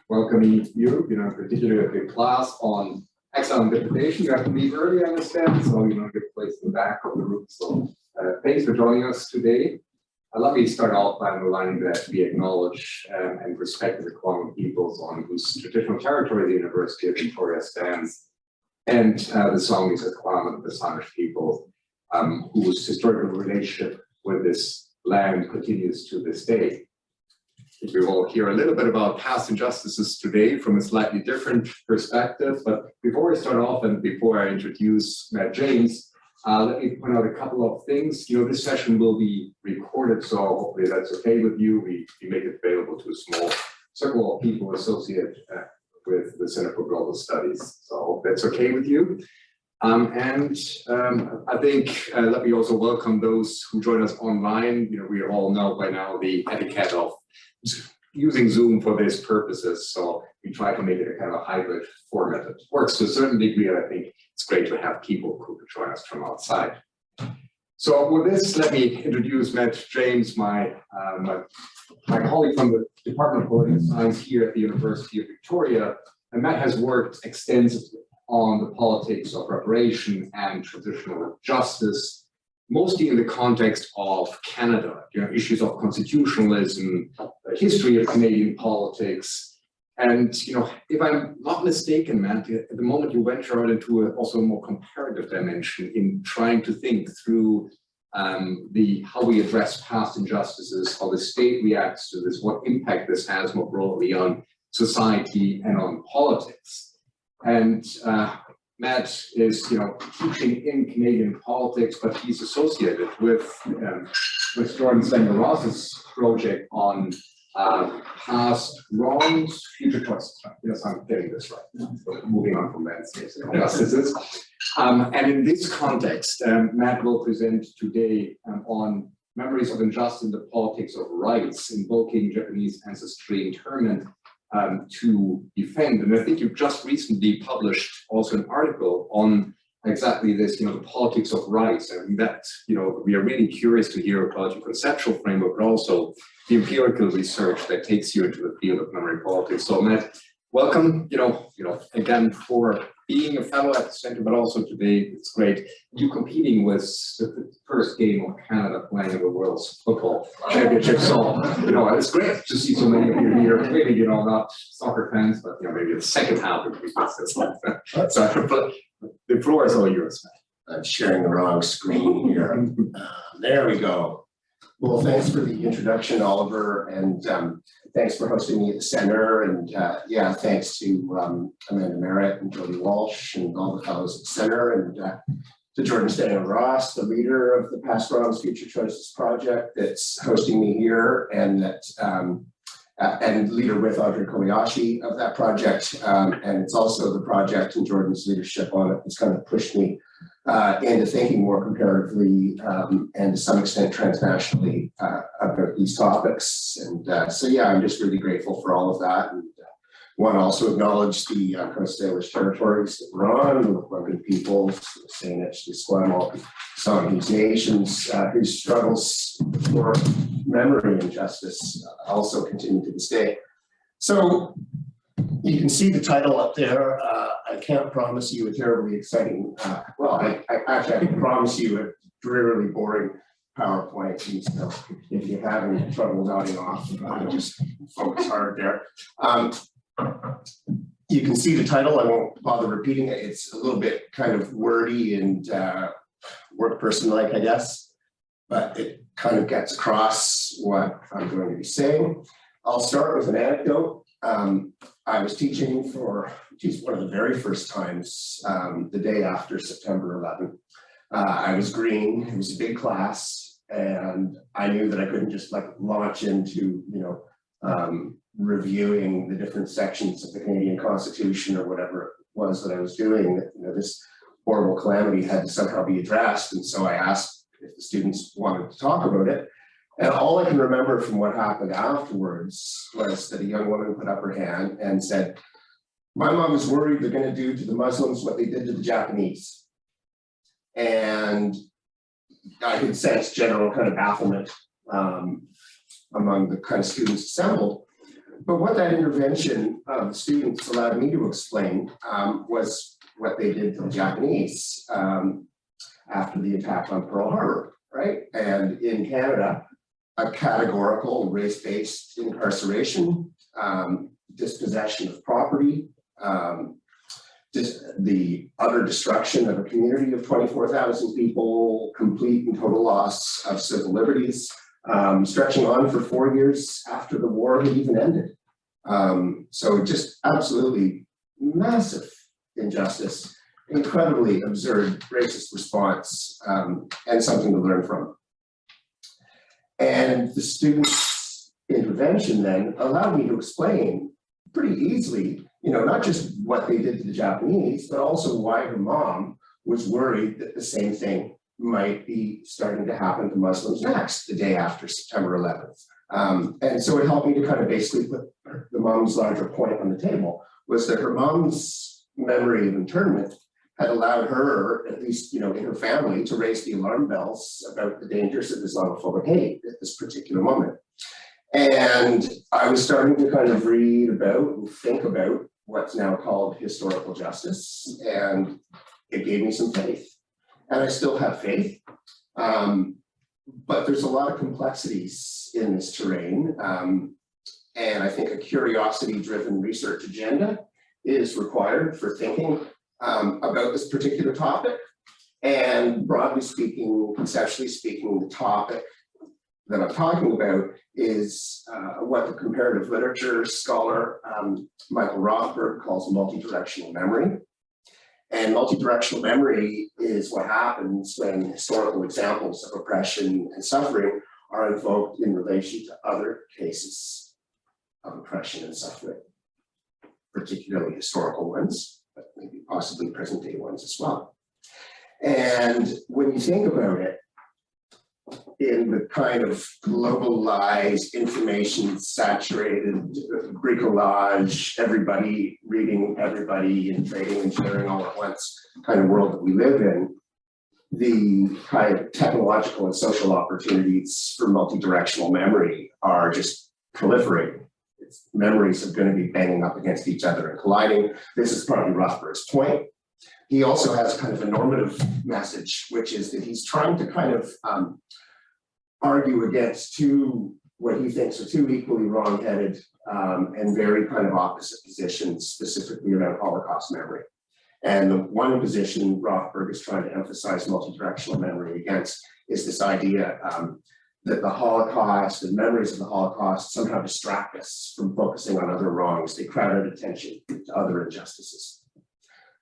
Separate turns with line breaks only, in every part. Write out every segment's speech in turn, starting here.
welcoming you, particularly the class on exile interpretation. You have to leave early, I understand, so a good place in the back of the room. So thanks for joining us today. Let me start off by underlining that we acknowledge and respect the Kwame peoples on whose traditional territory the University of Victoria stands, and the Songhees of Kwame, the Samish people, whose historical relationship with this land continues to this day. We will hear a little bit about past injustices today from a slightly different perspective, but before I start off and before I introduce Matt James, let me point out a couple of things. This session will be recorded, so hopefully that's okay with you. We make it available to a small circle of people associated with the Center for Global Studies. So I hope that's okay with you. I think let me also welcome those who join us online. We all know by now the etiquette of using Zoom for these purposes, so we try to make it a kind of a hybrid format that works to a certain degree, and I think it's great to have people who could join us from outside. So with this, let me introduce Matt James, my colleague from the Department of Political Science here at the University of Victoria. And Matt has worked extensively on the politics of reparation and transitional justice, mostly in the context of Canada, issues of constitutionalism, history of Canadian politics. And, if I'm not mistaken, Matt, at the moment you venture out into also a more comparative dimension in trying to think through how we address past injustices, how the state reacts to this, what impact this has more broadly on society and on politics. And Matt is, teaching in Canadian politics, but he's associated with Jordan Sanger-Ross's project on past wrongs, future choices. Yes, I'm getting this right. So moving on from landscapes and injustices. And in this context, Matt will present today on memories of injustice in the politics of rights, invoking Japanese-Ancestry Internments to defend. And I think you've just recently published also an article on exactly this, the politics of rights. And that, we are really curious to hear about your conceptual framework, but also the empirical research that takes you into the field of memory politics. So Matt, welcome, again, for being a fellow at the center, but also today, it's great. You competing with the first game of Canada playing in the World Football Championship. So, it's great to see so many of you here. Maybe, not soccer fans, but, maybe the second half of the So, the floor is all yours, Matt.
I'm sharing the wrong screen here. There we go. Well, thanks for the introduction, Oliver, and thanks for hosting me at the center. And thanks to Amanda Merritt and Jody Walsh and all the fellows at the center, and to Jordan Sanger-Ross, the leader of the Past Wrongs, Future Choices project that's hosting me here, and that and leader with Audrey Kobayashi of that project. And it's also the project and Jordan's leadership on it that's kind of pushed me into thinking more comparatively and to some extent transnationally about these topics. And I'm just really grateful for all of that. And want to also acknowledge the Coast territories that we're on, the Lekwungen peoples, the Saanich, the Esquimalt, Songhees nations, whose struggles for memory and justice also continue to this day. So you can see the title up there. I can't promise you a terribly exciting, I actually can promise you a drearily boring PowerPoint. So if you're having trouble nodding off, just focus hard there. You can see the title. I won't bother repeating it. It's a little bit kind of wordy and work person-like, I guess, but it kind of gets across what I'm going to be saying. I'll start with an anecdote. I was teaching for one of the very first times the day after September 11th. I was green. It was a big class, and I knew that I couldn't just launch into reviewing the different sections of the Canadian Constitution or whatever it was that I was doing. This horrible calamity had to somehow be addressed, and so I asked if the students wanted to talk about it. And all I can remember from what happened afterwards was that a young woman put up her hand and said, "My mom is worried they're going to do to the Muslims what they did to the Japanese." And I could sense general kind of bafflement among the kind of students assembled. But what that intervention of the students allowed me to explain was what they did to the Japanese after the attack on Pearl Harbor, right? And in Canada, a categorical race-based incarceration, dispossession of property, the utter destruction of a community of 24,000 people, complete and total loss of civil liberties, stretching on for 4 years after the war had even ended. So just absolutely massive injustice, incredibly absurd racist response, and something to learn from. And the students' intervention then allowed me to explain pretty easily, you know, not just what they did to the Japanese, but also why her mom was worried that the same thing might be starting to happen to Muslims next, the day after September 11th. And so it helped me to kind of basically put the mom's larger point on the table, was that her mom's memory of internment had allowed her, at least, you know, in her family, to raise the alarm bells about the dangers of Islamophobic hate at this particular moment. And I was starting to kind of read about and think about what's now called historical justice, and it gave me some faith. And I still have faith, but there's a lot of complexities in this terrain. And I think a curiosity-driven research agenda is required for thinking about this particular topic. And broadly speaking, conceptually speaking, the topic that I'm talking about is what the comparative literature scholar Michael Rothberg calls multidirectional memory. And multidirectional memory is what happens when historical examples of oppression and suffering are invoked in relation to other cases of oppression and suffering, particularly historical ones, but maybe possibly present day ones as well. And when you think about it, in the kind of globalized, information saturated, bricolage, everybody reading everybody and trading and sharing all at once kind of world that we live in, the kind of technological and social opportunities for multi-directional memory are just proliferating. Memories are going to be banging up against each other and colliding. This is probably Rothberg's point. He also has kind of a normative message, which is that he's trying to kind of argue against what he thinks are two equally wrong-headed and very kind of opposite positions, specifically around Holocaust memory. And the one position Rothberg is trying to emphasize multi-directional memory against is this idea that the Holocaust and memories of the Holocaust somehow distract us from focusing on other wrongs. They crowd out attention to other injustices.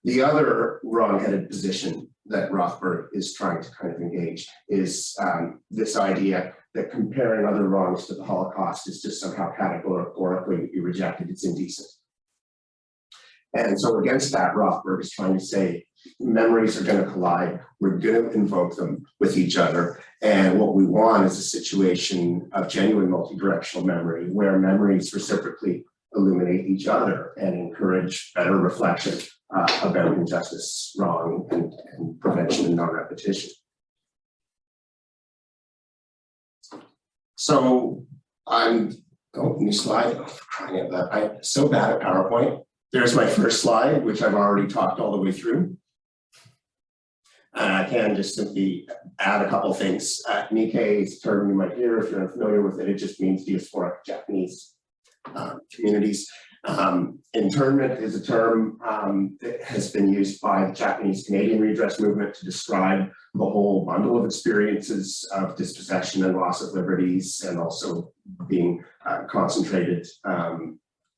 The other wrong-headed position that Rothberg is trying to kind of engage is this idea that comparing other wrongs to the Holocaust is just somehow categorically to be rejected. It's indecent. And so against that, Rothberg is trying to say memories are going to collide. We're going to invoke them with each other. And what we want is a situation of genuine multidirectional memory where memories reciprocally illuminate each other and encourage better reflection about injustice, wrong, and prevention and non-repetition. So new slide, crying out loud. I'm so bad at PowerPoint. There's my first slide, which I've already talked all the way through. And I can just simply add a couple things. Nikkei is a term you might hear if you're unfamiliar with it. It just means diasporic Japanese communities. Internment is a term that has been used by the Japanese Canadian redress movement to describe the whole bundle of experiences of dispossession and loss of liberties, and also being concentrated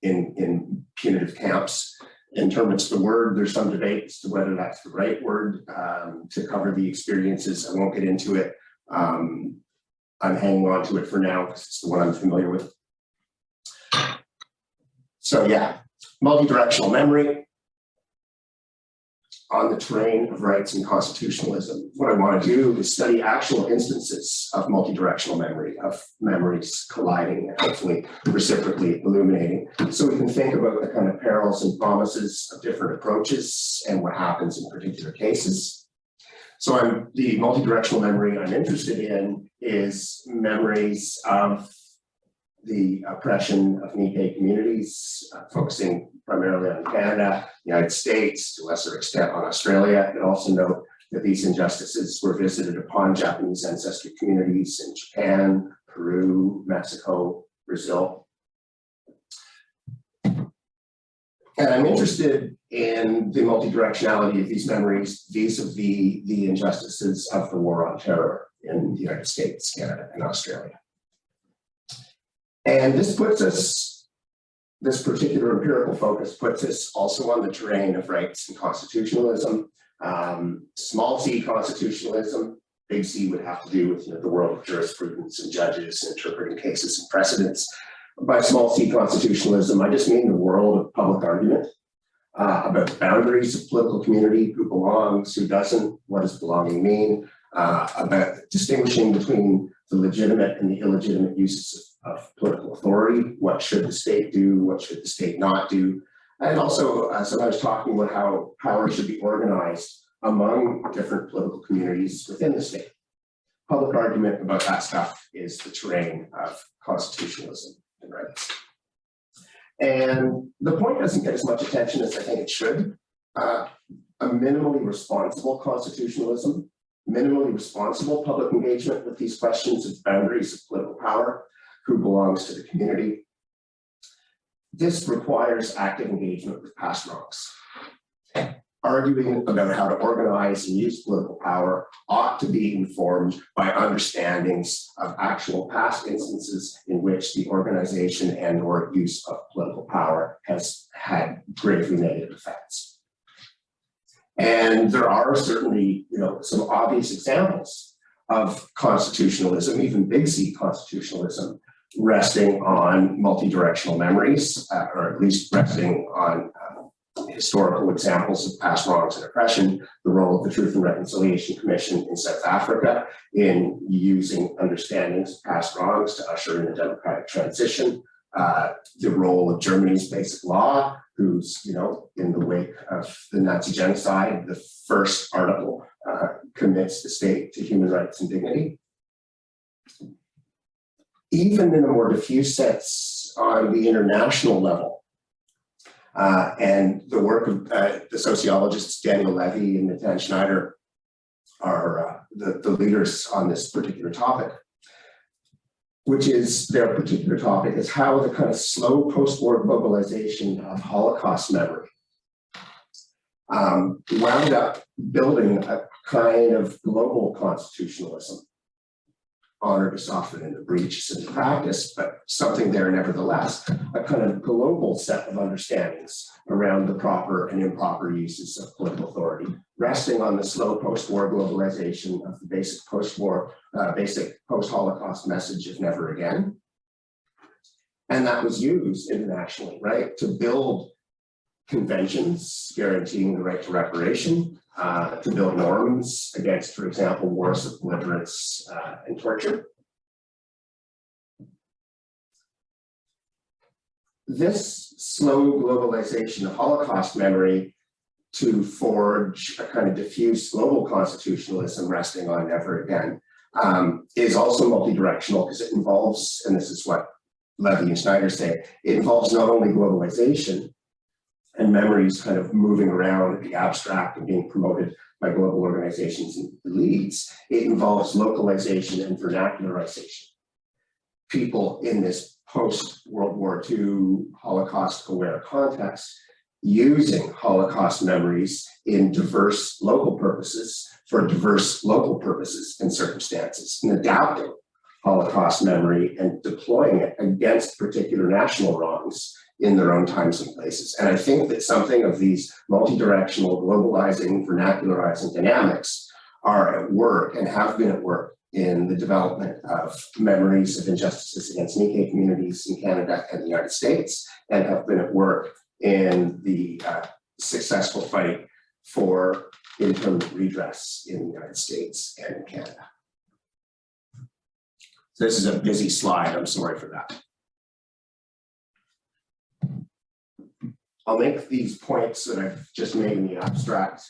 in punitive camps. Internment's the word. There's some debate as to whether that's the right word to cover the experiences. I won't get into it. I'm hanging on to it for now because it's the one I'm familiar with. So yeah, multidirectional memory on the terrain of rights and constitutionalism. What I want to do is study actual instances of multidirectional memory, of memories colliding and hopefully reciprocally illuminating, so we can think about the kind of perils and promises of different approaches and what happens in particular cases. So the multidirectional memory I'm interested in is memories of the oppression of Nikkei communities, focusing primarily on Canada, United States, to a lesser extent on Australia. And also note that these injustices were visited upon Japanese ancestry communities in Japan, Peru, Mexico, Brazil. And I'm interested in the multidirectionality of these memories vis-a-vis the injustices of the war on terror in the United States, Canada, and Australia. And this puts us, this particular empirical focus puts us also on the terrain of rights and constitutionalism. Small c constitutionalism, big C would have to do with the world of jurisprudence and judges interpreting cases and precedents. By small c constitutionalism, I just mean the world of public argument about the boundaries of political community, who belongs, who doesn't, what does belonging mean, about distinguishing between the legitimate and the illegitimate uses of political authority, what should the state do, what should the state not do, and also sometimes talking about how power should be organized among different political communities within the state. Public argument about that stuff is the terrain of constitutionalism and rights. And the point doesn't get as much attention as I think it should. A minimally responsible constitutionalism, minimally responsible public engagement with these questions of boundaries of political power, who belongs to the community. This requires active engagement with past wrongs. Arguing about how to organize and use political power ought to be informed by understandings of actual past instances in which the organization and or use of political power has had gravely negative effects. And there are certainly, some obvious examples of constitutionalism, even big C constitutionalism, resting on multi-directional memories, or at least resting on historical examples of past wrongs and oppression, the role of the Truth and Reconciliation Commission in South Africa in using understandings of past wrongs to usher in a democratic transition, the role of Germany's basic law, who's, in the wake of the Nazi genocide, the first article commits the state to human rights and dignity. Even in a more diffuse sense on the international level, and the work of the sociologists Daniel Levy and Natan Schneider are the leaders on this particular topic, which is their particular topic is how the kind of slow post-war globalization of Holocaust memory wound up building a kind of global constitutionalism. Honor is often in the breach in practice, but something there nevertheless, a kind of global set of understandings around the proper and improper uses of political authority, resting on the slow post-war globalization of the basic post-war, basic post-Holocaust message of never again. And that was used internationally, right, to build conventions guaranteeing the right to reparation, to build norms against, for example, wars of belligerence and torture. This slow globalization of Holocaust memory to forge a kind of diffuse global constitutionalism resting on never again is also multi-directional because it involves, and this is what Levy and Schneider say, it involves not only globalization, and memories kind of moving around at the abstract and being promoted by global organizations and elites, it involves localization and vernacularization. People in this post-World War II Holocaust-aware context using Holocaust memories in diverse local purposes for diverse local purposes and circumstances, and adapting Holocaust memory and deploying it against particular national wrongs in their own times and places. And I think that something of these multi-directional, globalizing, vernacularizing dynamics are at work and have been at work in the development of memories of injustices against Nikkei communities in Canada and the United States, and have been at work in the successful fight for internment redress in the United States and in Canada. So this is a busy slide, I'm sorry for that. I'll make these points that I've just made in the abstract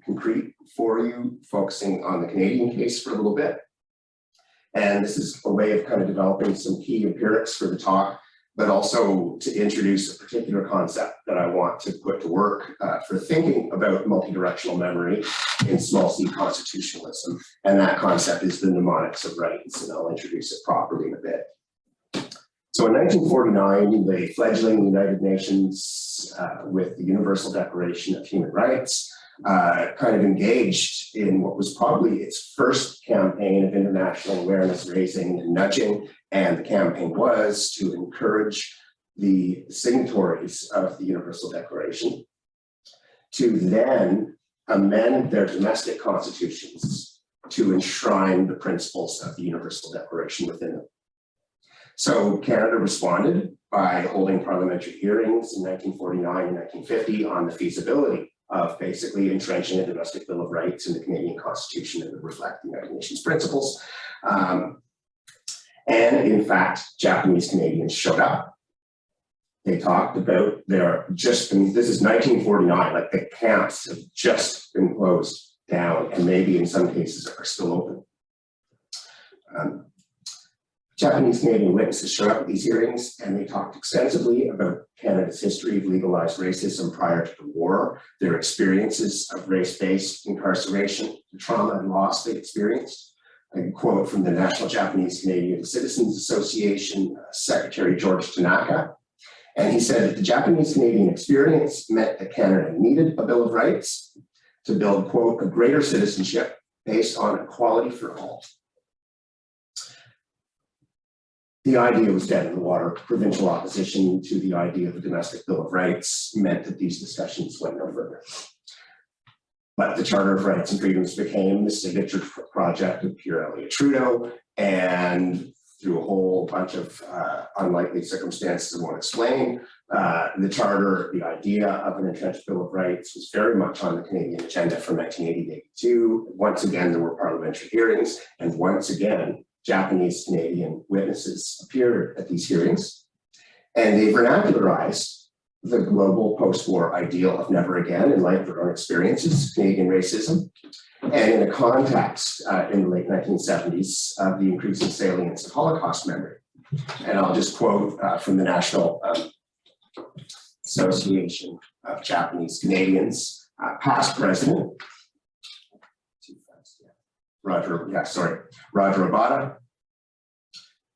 concrete for you, focusing on the Canadian case for a little bit. And this is a way of kind of developing some key empirics for the talk, but also to introduce a particular concept that I want to put to work for thinking about multidirectional memory in small c constitutionalism. And that concept is the mnemonics of rights, and I'll introduce it properly in a bit. So in 1949, the fledgling United Nations with the Universal Declaration of Human Rights kind of engaged in what was probably its first campaign of international awareness raising and nudging. And the campaign was to encourage the signatories of the Universal Declaration to then amend their domestic constitutions to enshrine the principles of the Universal Declaration within them. So Canada responded by holding parliamentary hearings in 1949 and 1950 on the feasibility of basically entrenching a domestic Bill of Rights in the Canadian Constitution and reflecting United Nations principles. And in fact, Japanese Canadians showed up. They talked about this is 1949, like the camps have just been closed down and maybe in some cases are still open. Japanese Canadian witnesses showed up at these hearings and they talked extensively about Canada's history of legalized racism prior to the war, their experiences of race-based incarceration, the trauma and loss they experienced. I can quote from the National Japanese Canadian Citizens Association, Secretary George Tanaka, and he said that the Japanese Canadian experience meant that Canada needed a Bill of Rights to build, quote, a greater citizenship based on equality for all. The idea was dead in the water. Provincial opposition to the idea of a domestic Bill of Rights meant that these discussions went no further. But the Charter of Rights and Freedoms became the signature project of Pierre Elliott Trudeau, and through a whole bunch of unlikely circumstances I won't explain, the Charter, the idea of an entrenched Bill of Rights was very much on the Canadian agenda from 1980 to 82. Once again, there were parliamentary hearings, and once again, Japanese Canadian witnesses appeared at these hearings, and they vernacularized the global post-war ideal of never again in light of their own experiences, Canadian racism, and in a context in the late 1970s of the increasing salience of Holocaust memory. And I'll just quote from the National Association of Japanese Canadians, past president, Roger Obata,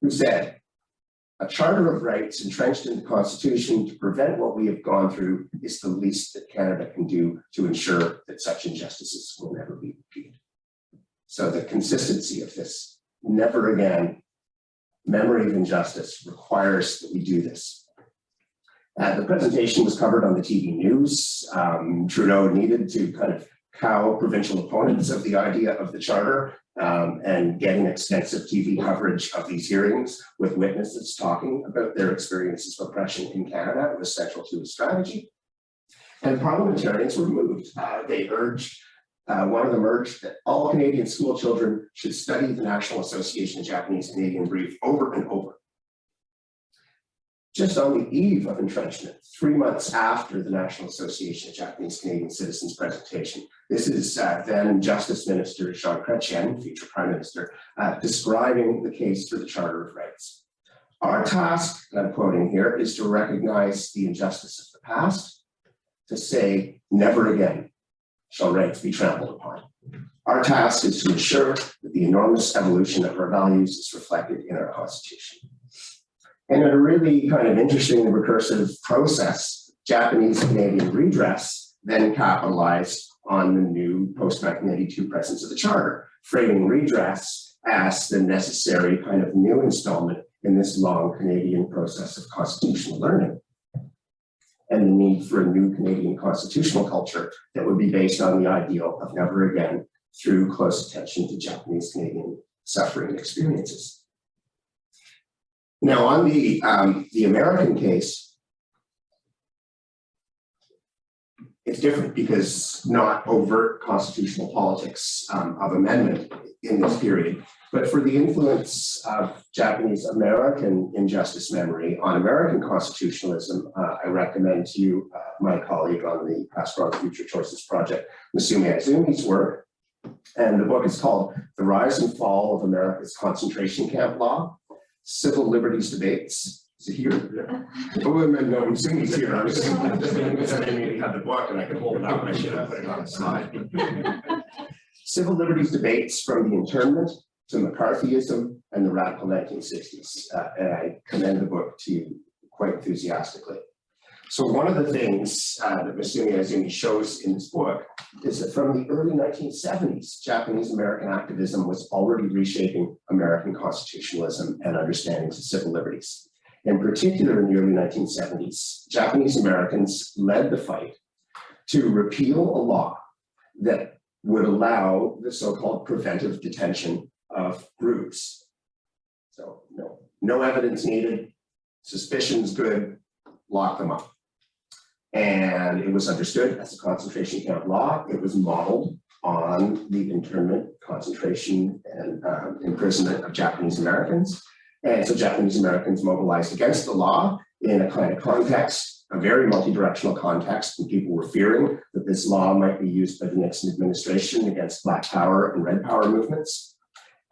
who said, "A charter of rights entrenched in the Constitution to prevent what we have gone through is the least that Canada can do to ensure that such injustices will never be repeated." So the consistency of this never again memory of injustice requires that we do this. The presentation was covered on the TV news. Trudeau needed to kind of cow provincial opponents of the idea of the charter, and getting extensive TV coverage of these hearings with witnesses talking about their experiences of oppression in Canada was central to his strategy. And parliamentarians were moved. They urged, one of them urged that all Canadian school children should study the National Association of Japanese Canadian Brief over and over. Just on the eve of entrenchment, 3 months after the National Association of Japanese Canadian Citizens presentation, this is then Justice Minister Jean Chrétien, future Prime Minister, describing the case for the Charter of Rights. "Our task," and I'm quoting here, "is to recognize the injustice of the past, to say never again shall rights be trampled upon. Our task is to ensure that the enormous evolution of our values is reflected in our Constitution." And in a really kind of interesting and recursive process, Japanese Canadian redress then capitalized on the new post-1992 presence of the Charter, framing redress as the necessary kind of new installment in this long Canadian process of constitutional learning, and the need for a new Canadian constitutional culture that would be based on the ideal of never again through close attention to Japanese Canadian suffering experiences. Now, on the American case, it's different because not overt constitutional politics of amendment in this period, but for the influence of Japanese American injustice memory on American constitutionalism, I recommend to you my colleague on the Pastoral Future Choices Project, Masumi Izumi's work. And the book is called The Rise and Fall of America's Concentration Camp Law, Civil Liberties Debates. Is it here? Yeah. Oh, no, I'm assuming he's here. I was just thinking because I didn't even have the book and I could hold it up, I should have put it on the slide. Civil Liberties Debates from the Internment to McCarthyism and the Radical 1960s. And I commend the book to you quite enthusiastically. So one of the things that Masumi Azumi shows in this book is that from the early 1970s, Japanese American activism was already reshaping American constitutionalism and understandings of civil liberties. In particular, in the early 1970s, Japanese Americans led the fight to repeal a law that would allow the so-called preventive detention of groups. So no evidence needed, suspicion's good, lock them up. And it was understood as a concentration camp law. It was modeled on the internment, concentration, and imprisonment of Japanese Americans. And so Japanese Americans mobilized against the law in a kind of context, a very multi-directional context, and people were fearing that this law might be used by the Nixon administration against Black Power and Red Power movements.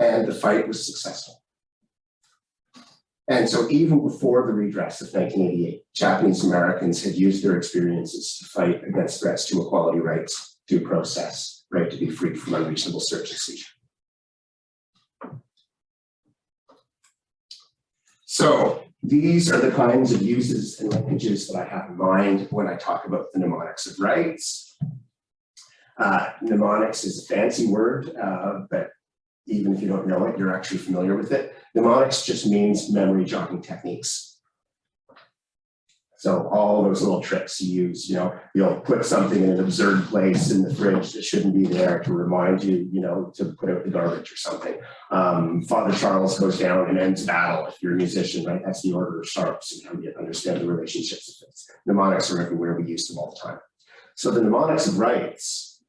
And the fight was successful. And so even before the redress of 1988, Japanese Americans had used their experiences to fight against threats to equality rights, due process, right to be freed from unreasonable search and seizure. So these are the kinds of uses and linkages that I have in mind when I talk about the mnemonics of rights. Mnemonics is a fancy word, but even if you don't know it, you're actually familiar with it. Mnemonics just means memory jogging techniques. So all those little tricks you use, you'll put something in an absurd place in the fridge that shouldn't be there to remind you, to put out the garbage or something. Father Charles goes down and ends battle. If you're a musician, right? That's the order of sharps and how you understand the relationships of things. Mnemonics are everywhere. We use them all the time. So the mnemonics of rights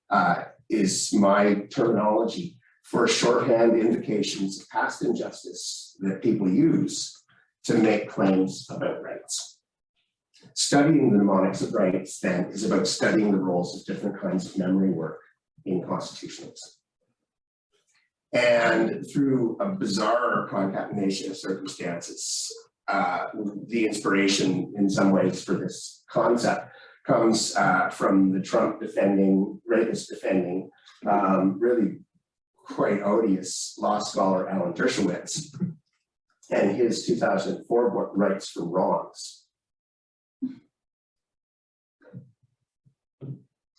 is my terminology for shorthand invocations of past injustice that people use to make claims about rights. Studying the mnemonics of rights, then, is about studying the roles of different kinds of memory work in constitutionalism. And through a bizarre concatenation of circumstances, the inspiration in some ways for this concept comes from the Trump defending, rapist defending, really quite odious law scholar Alan Dershowitz and his 2004 book, Rights from Wrongs.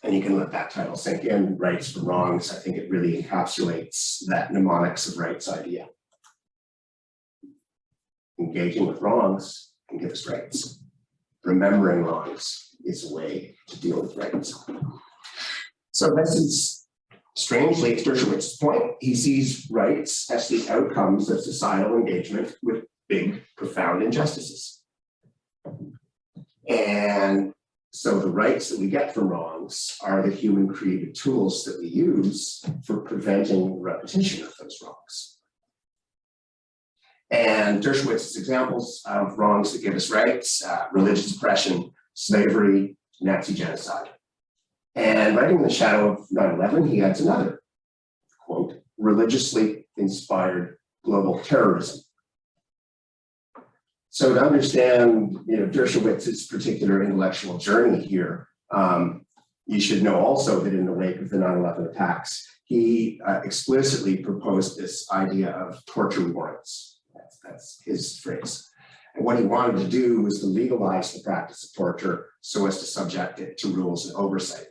And you can let that title sink in, Rights from Wrongs. I think it really encapsulates that mnemonics of rights idea. Engaging with wrongs can give us rights. Remembering wrongs is a way to deal with rights. So this is strangely, it's Dershowitz's point. He sees rights as the outcomes of societal engagement with big, profound injustices. And so the rights that we get from wrongs are the human created tools that we use for preventing repetition of those wrongs. And Dershowitz's examples of wrongs that give us rights, religious oppression, slavery, Nazi genocide. And right in the shadow of 9/11, he adds another, quote, religiously inspired global terrorism. So to understand, Dershowitz's particular intellectual journey here, you should know also that in the wake of the 9/11 attacks, he explicitly proposed this idea of torture warrants. That's his phrase. And what he wanted to do was to legalize the practice of torture so as to subject it to rules and oversight.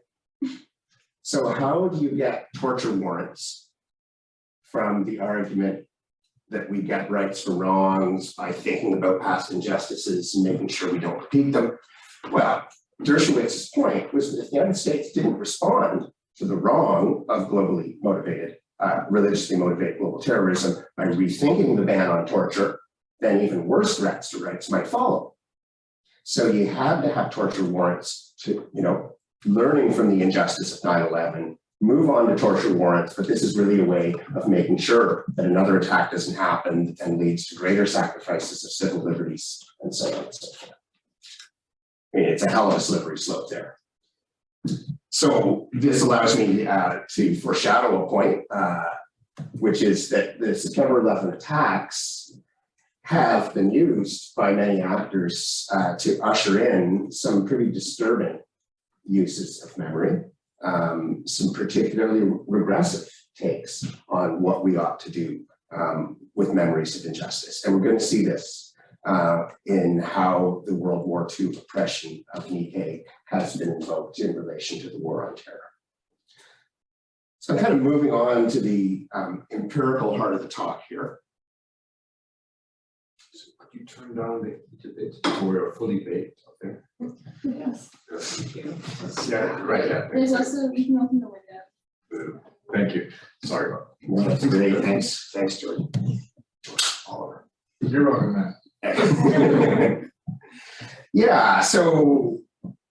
So how do you get torture warrants from the argument that we get rights for wrongs by thinking about past injustices and making sure we don't repeat them? Well, Dershowitz's point was that if the United States didn't respond to the wrong of globally motivated, religiously motivated global terrorism by rethinking the ban on torture, then even worse threats to rights might follow. So you had to have torture warrants to, learning from the injustice of 9/11, move on to torture warrants, but this is really a way of making sure that another attack doesn't happen and leads to greater sacrifices of civil liberties and so on and so forth. I mean, it's a hell of a slippery slope there. So this allows me to foreshadow a point, which is that the September 11 attacks have been used by many actors to usher in some pretty disturbing uses of memory, some particularly regressive takes on what we ought to do with memories of injustice. And we're going to see this in how the World War II oppression of Nikkei has been invoked in relation to the war on terror. So I'm kind of moving on to the empirical heart of the talk here.
So could you turn down the heat a bit? We're fully baked up there.
Yes.
Yeah, right. Yeah.
There's also a reading open the window.
Thank you. Sorry about
Well, that's great. Thanks, Jordan. Oliver.
that. You're welcome, man.
Yeah, so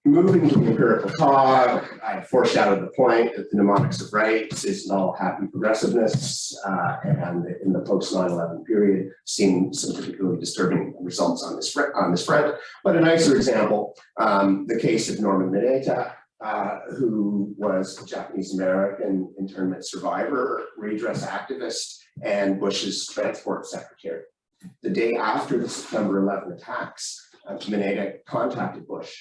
moving to the empirical talk, I foreshadowed the point that the mnemonics of rights is all happy progressiveness, and in the post 9/11 period, seen some particularly disturbing results on this front. But a nicer example, the case of Norman Mineta, who was a Japanese-American internment survivor, redress activist, and Bush's transport secretary. The day after the September 11 attacks, Mineta contacted Bush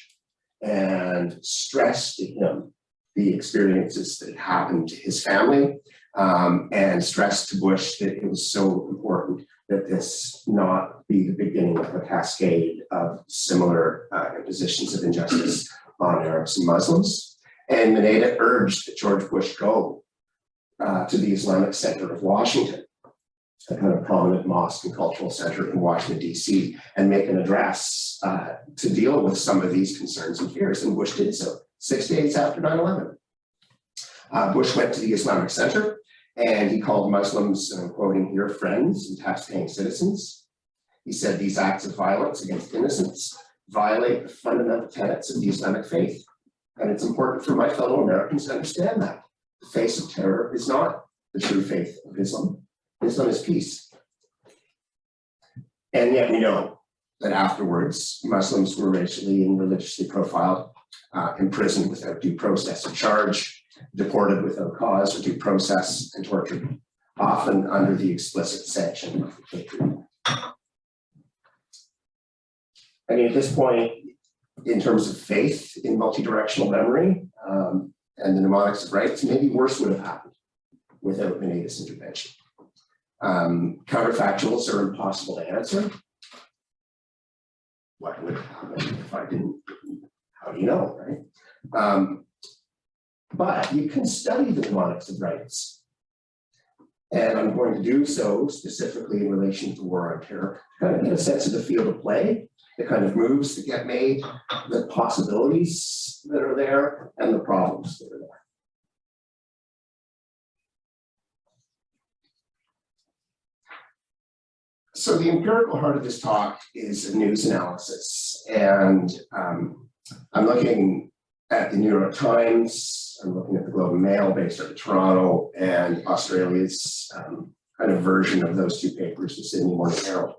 and stressed to him the experiences that happened to his family, and stressed to Bush that it was so important that this not be the beginning of a cascade of similar impositions of injustice on Arabs and Muslims. And Mineta urged that George Bush go to the Islamic Center of Washington, a kind of prominent mosque and cultural center in Washington, D.C., and make an address to deal with some of these concerns and fears. And Bush did so 6 days after 9/11. Bush went to the Islamic Center and he called Muslims, and I'm quoting here, friends and tax-paying citizens. He said these acts of violence against innocents violate the fundamental tenets of the Islamic faith. And it's important for my fellow Americans to understand that. The face of terror is not the true faith of Islam. Islam is peace. And yet we know that afterwards, Muslims were racially and religiously profiled, imprisoned without due process or charge, deported without cause or due process, and tortured, often under the explicit sanction of the patriot. I mean, at this point, in terms of faith in multi-directional memory and the mnemonics of rights, maybe worse would have happened without Mineta's intervention. Counterfactuals are impossible to answer. What would have happened if I didn't? How do you know, right? But you can study the mnemonics of rights. And I'm going to do so specifically in relation to the war on terror, to kind of get a sense of the field of play, the kind of moves that get made, the possibilities that are there, and the problems that are there. So the empirical heart of this talk is a news analysis, and I'm looking at the New York Times, I'm looking at the Globe and Mail based out of Toronto, and Australia's kind of version of those two papers, the Sydney Morning Herald.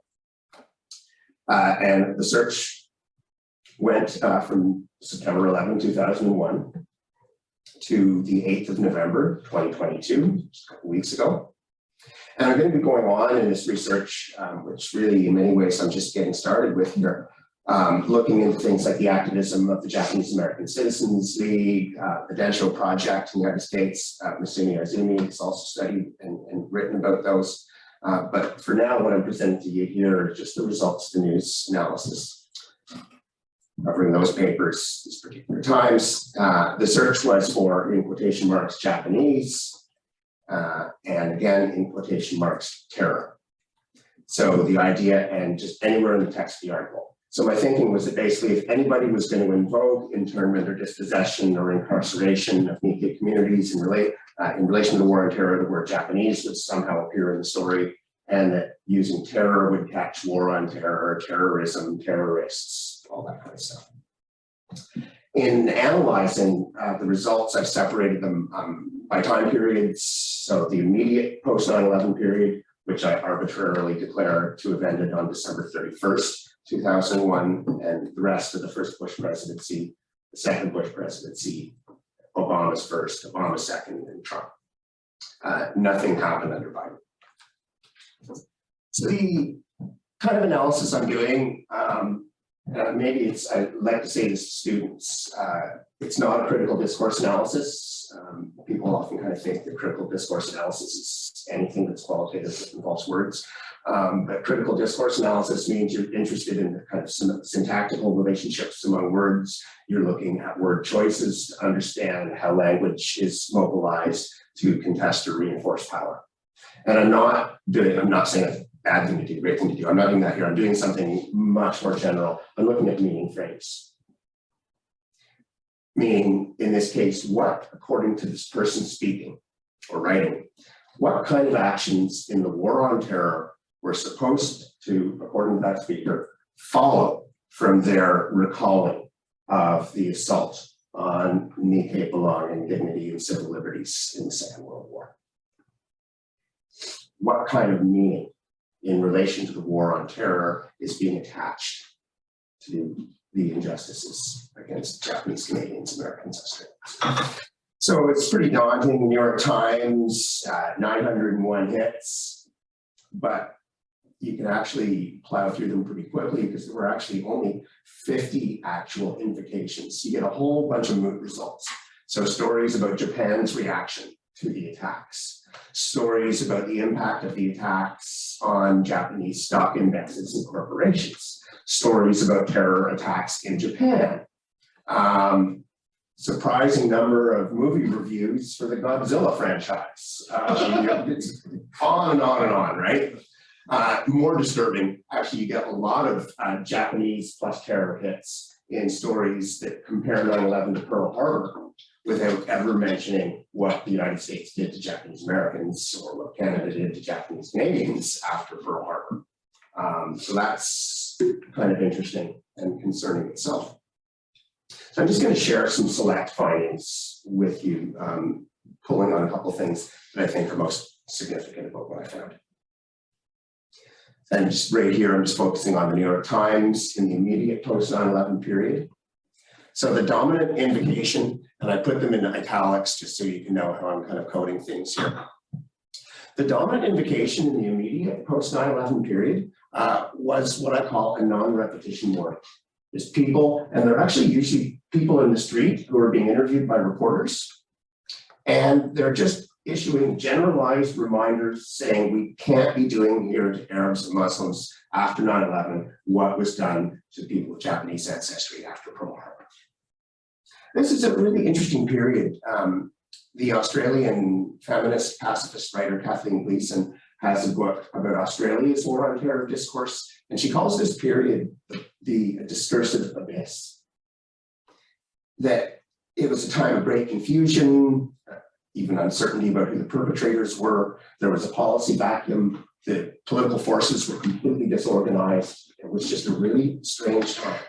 And the search went from September 11, 2001 to the 8th of November, 2022, just a couple weeks ago. And I'm going to be going on in this research, which really in many ways I'm just getting started with here, looking into things like the activism of the Japanese American Citizens League, the Densho Project in the United States. Masumi Azumi has also studied and written about those. But for now, what I'm presenting to you here are just the results of the news analysis, covering those papers these particular times. The search was for, in quotation marks, Japanese, and again, in quotation marks, terror. So the idea, and just anywhere in the text of the article. So my thinking was that basically if anybody was going to invoke internment or dispossession or incarceration of Nikkei communities in relation to the war on terror, the word Japanese would somehow appear in the story, and that using terror would catch war on terror, terrorism, terrorists, all that kind of stuff. In analyzing the results, I've separated them by time periods. So the immediate post 9/11 period, which I arbitrarily declare to have ended on December 31st, 2001, and the rest of the first Bush presidency, the second Bush presidency, Obama's first, Obama's second, and Trump. Nothing happened under Biden. So the kind of analysis I'm doing, maybe I'd like to say this to students, it's not a critical discourse analysis. People often kind of think that critical discourse analysis is anything that's qualitative that involves words. But critical discourse analysis means you're interested in the kind of syntactical relationships among words. You're looking at word choices to understand how language is mobilized to contest or reinforce power. And I'm not saying it's a bad thing to do, great thing to do. I'm not doing that here. I'm doing something much more general. I'm looking at meaning phrase. Meaning, in this case, what, according to this person speaking or writing, what kind of actions in the war on terror were supposed to, according to that speaker, follow from their recalling of the assault on Nikkei belonging, dignity, and civil liberties in the Second World War? What kind of meaning in relation to the war on terror is being attached to the injustices against Japanese Canadians, Americans, Australians? So it's pretty daunting. New York Times, 901 hits, but you can actually plow through them pretty quickly because there were actually only 50 actual invocations. You get a whole bunch of moot results. So stories about Japan's reaction to the attacks, stories about the impact of the attacks on Japanese stock indexes and corporations, stories about terror attacks in Japan. Surprising number of movie reviews for the Godzilla franchise. It's on and on and on, right? More disturbing, actually, you get a lot of Japanese plus terror hits in stories that compare 9/11 to Pearl Harbor without ever mentioning what the United States did to Japanese Americans or what Canada did to Japanese Canadians after Pearl Harbor. So that's kind of interesting and concerning itself. So I'm just going to share some select findings with you, pulling on a couple of things that I think are most significant about what I found. And just right here, I'm just focusing on the New York Times in the immediate post 9/11 period. So the dominant invocation, and I put them in italics just so you can know how I'm kind of coding things here. The dominant invocation in the immediate post 9/11 period was what I call a non-repetition warning. There's people, and they're actually usually people in the street who are being interviewed by reporters, and they're just issuing generalized reminders saying we can't be doing here to Arabs and Muslims after 9/11 what was done to people of Japanese ancestry after Pearl Harbor. This is a really interesting period. The Australian feminist pacifist writer Kathleen Gleason has a book about Australia's war on terror discourse, and she calls this period the discursive abyss. That it was a time of great confusion, even uncertainty about who the perpetrators were. There was a policy vacuum. The political forces were completely disorganized. It was just a really strange time.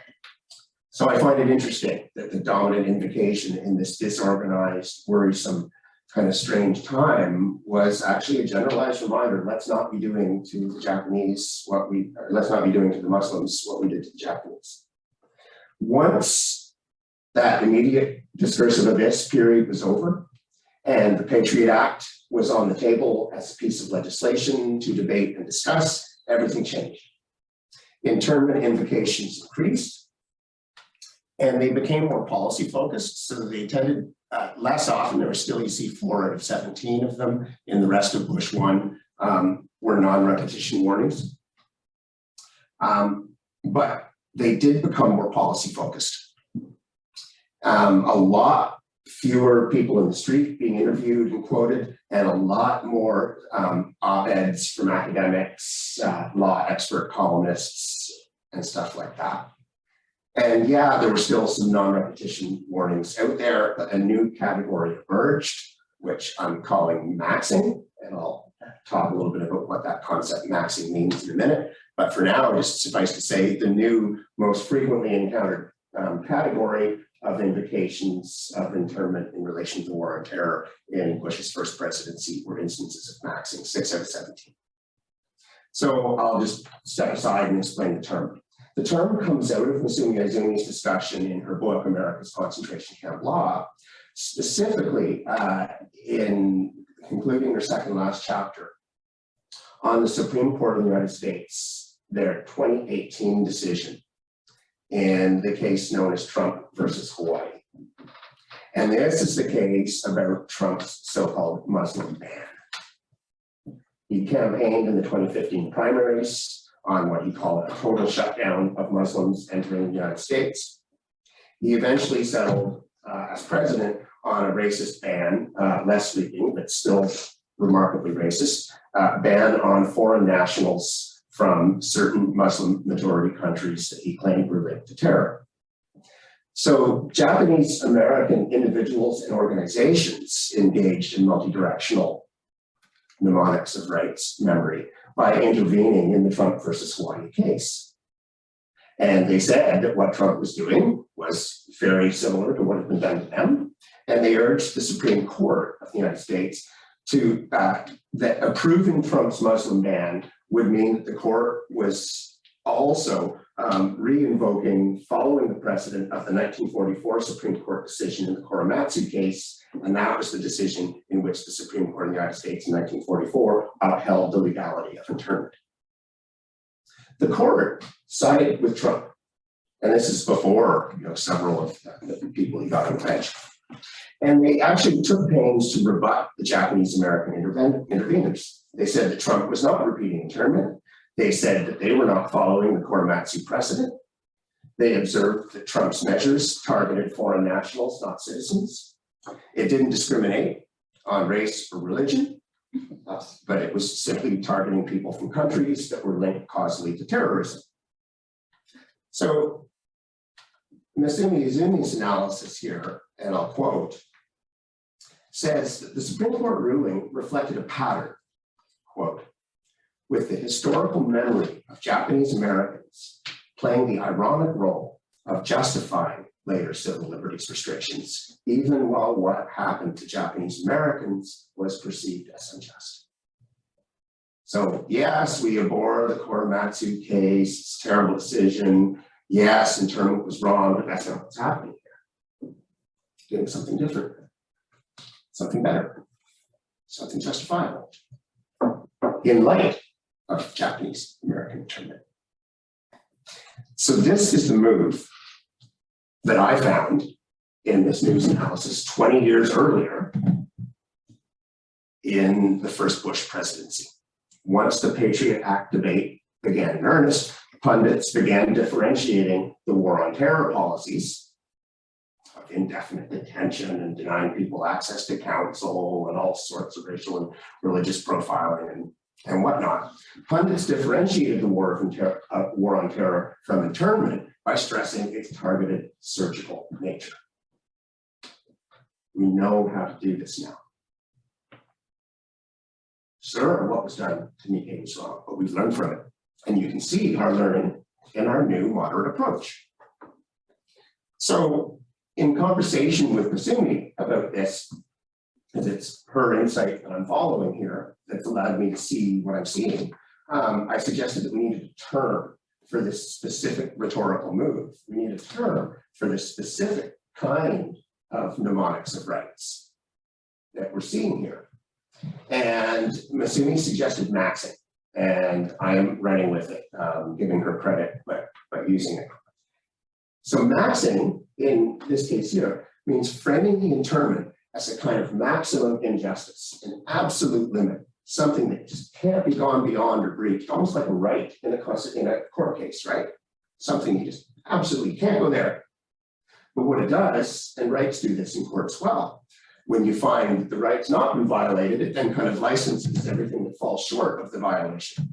So I find it interesting that the dominant invocation in this disorganized, worrisome, kind of strange time was actually a generalized reminder, let's not be doing to the Japanese let's not be doing to the Muslims what we did to the Japanese. Once that immediate discursive abyss period was over, and the Patriot Act was on the table as a piece of legislation to debate and discuss, everything changed. Internment invocations increased, and they became more policy focused, so they tended less often. There were still, you see 4 out of 17 of them in the rest of Bush 1 were non-repetition warnings. But they did become more policy focused. A lot fewer people in the street being interviewed and quoted, and a lot more op-eds from academics, law expert columnists, and stuff like that. And yeah, there were still some non-repetition warnings out there, but a new category emerged, which I'm calling maxing, and I'll talk a little bit about what that concept maxing means in a minute. But for now, just suffice to say, the new, most frequently encountered category of invocations of internment in relation to the war on terror in Bush's first presidency were instances of maxing, 6 out of 17. So I'll just step aside and explain the term. The term comes out of Masumi Azumi's discussion in her book, America's Concentration Camp Law. specifically in concluding their second last chapter on the Supreme Court of the United States, their 2018 decision in the case known as Trump versus Hawaii. And this is the case about Trump's so-called Muslim ban. He campaigned in the 2015 primaries on what he called a total shutdown of Muslims entering the United States. He eventually settled as president on a racist ban, less sweeping, but still remarkably racist, ban on foreign nationals from certain Muslim majority countries that he claimed were linked to terror. So Japanese American individuals and organizations engaged in multi-directional mnemonics of rights memory by intervening in the Trump versus Hawaii case. And they said that what Trump was doing was very similar to what had been done to them. And they urged the Supreme Court of the United States to that approving Trump's Muslim ban would mean that the court was also re-invoking, following the precedent of the 1944 Supreme Court decision in the Korematsu case, and that was the decision in which the Supreme Court of the United States in 1944 upheld the legality of internment. The court sided with Trump, and this is before several of the people he got on the bench. And they actually took pains to rebut the Japanese American interveners. They said that Trump was not repeating internment. They said that they were not following the Korematsu precedent. They observed that Trump's measures targeted foreign nationals, not citizens. It didn't discriminate on race or religion, but it was simply targeting people from countries that were linked causally to terrorism. So Masumi Izumi's analysis here, and I'll quote, says that the Supreme Court ruling reflected a pattern, quote, with the historical memory of Japanese Americans playing the ironic role of justifying later civil liberties restrictions, even while what happened to Japanese Americans was perceived as unjust. So yes, we abhor the Korematsu case, it's a terrible decision. Yes, internment was wrong, but that's not what's happening here. Doing something different, something better, something justifiable in light of Japanese American internment. So this is the move that I found in this news analysis 20 years earlier in the first Bush presidency. Once the Patriot Act debate began in earnest, pundits began differentiating the war on terror policies of indefinite detention and denying people access to counsel and all sorts of racial and religious profiling and whatnot. Pundits differentiated the war on terror from internment by stressing its targeted surgical nature. We know how to do this now. Sure, what was done to Nikkei was wrong, but we've learned from it. And you can see our learning in our new moderate approach. So in conversation with Masumi about this, because it's her insight that I'm following here that's allowed me to see what I'm seeing, I suggested that we needed a term for this specific rhetorical move. We need a term for this specific kind of mnemonics of rights that we're seeing here. And Masumi suggested maxing, and I am running with it, giving her credit by using it. So maxing, in this case here, means framing the internment as a kind of maximum injustice, an absolute limit, something that just can't be gone beyond or breached, almost like a right in a court case, right? Something you just absolutely can't go there. But what it does, and rights do this in court as well, when you find the right's not been violated, it then kind of licenses everything that falls short of the violation.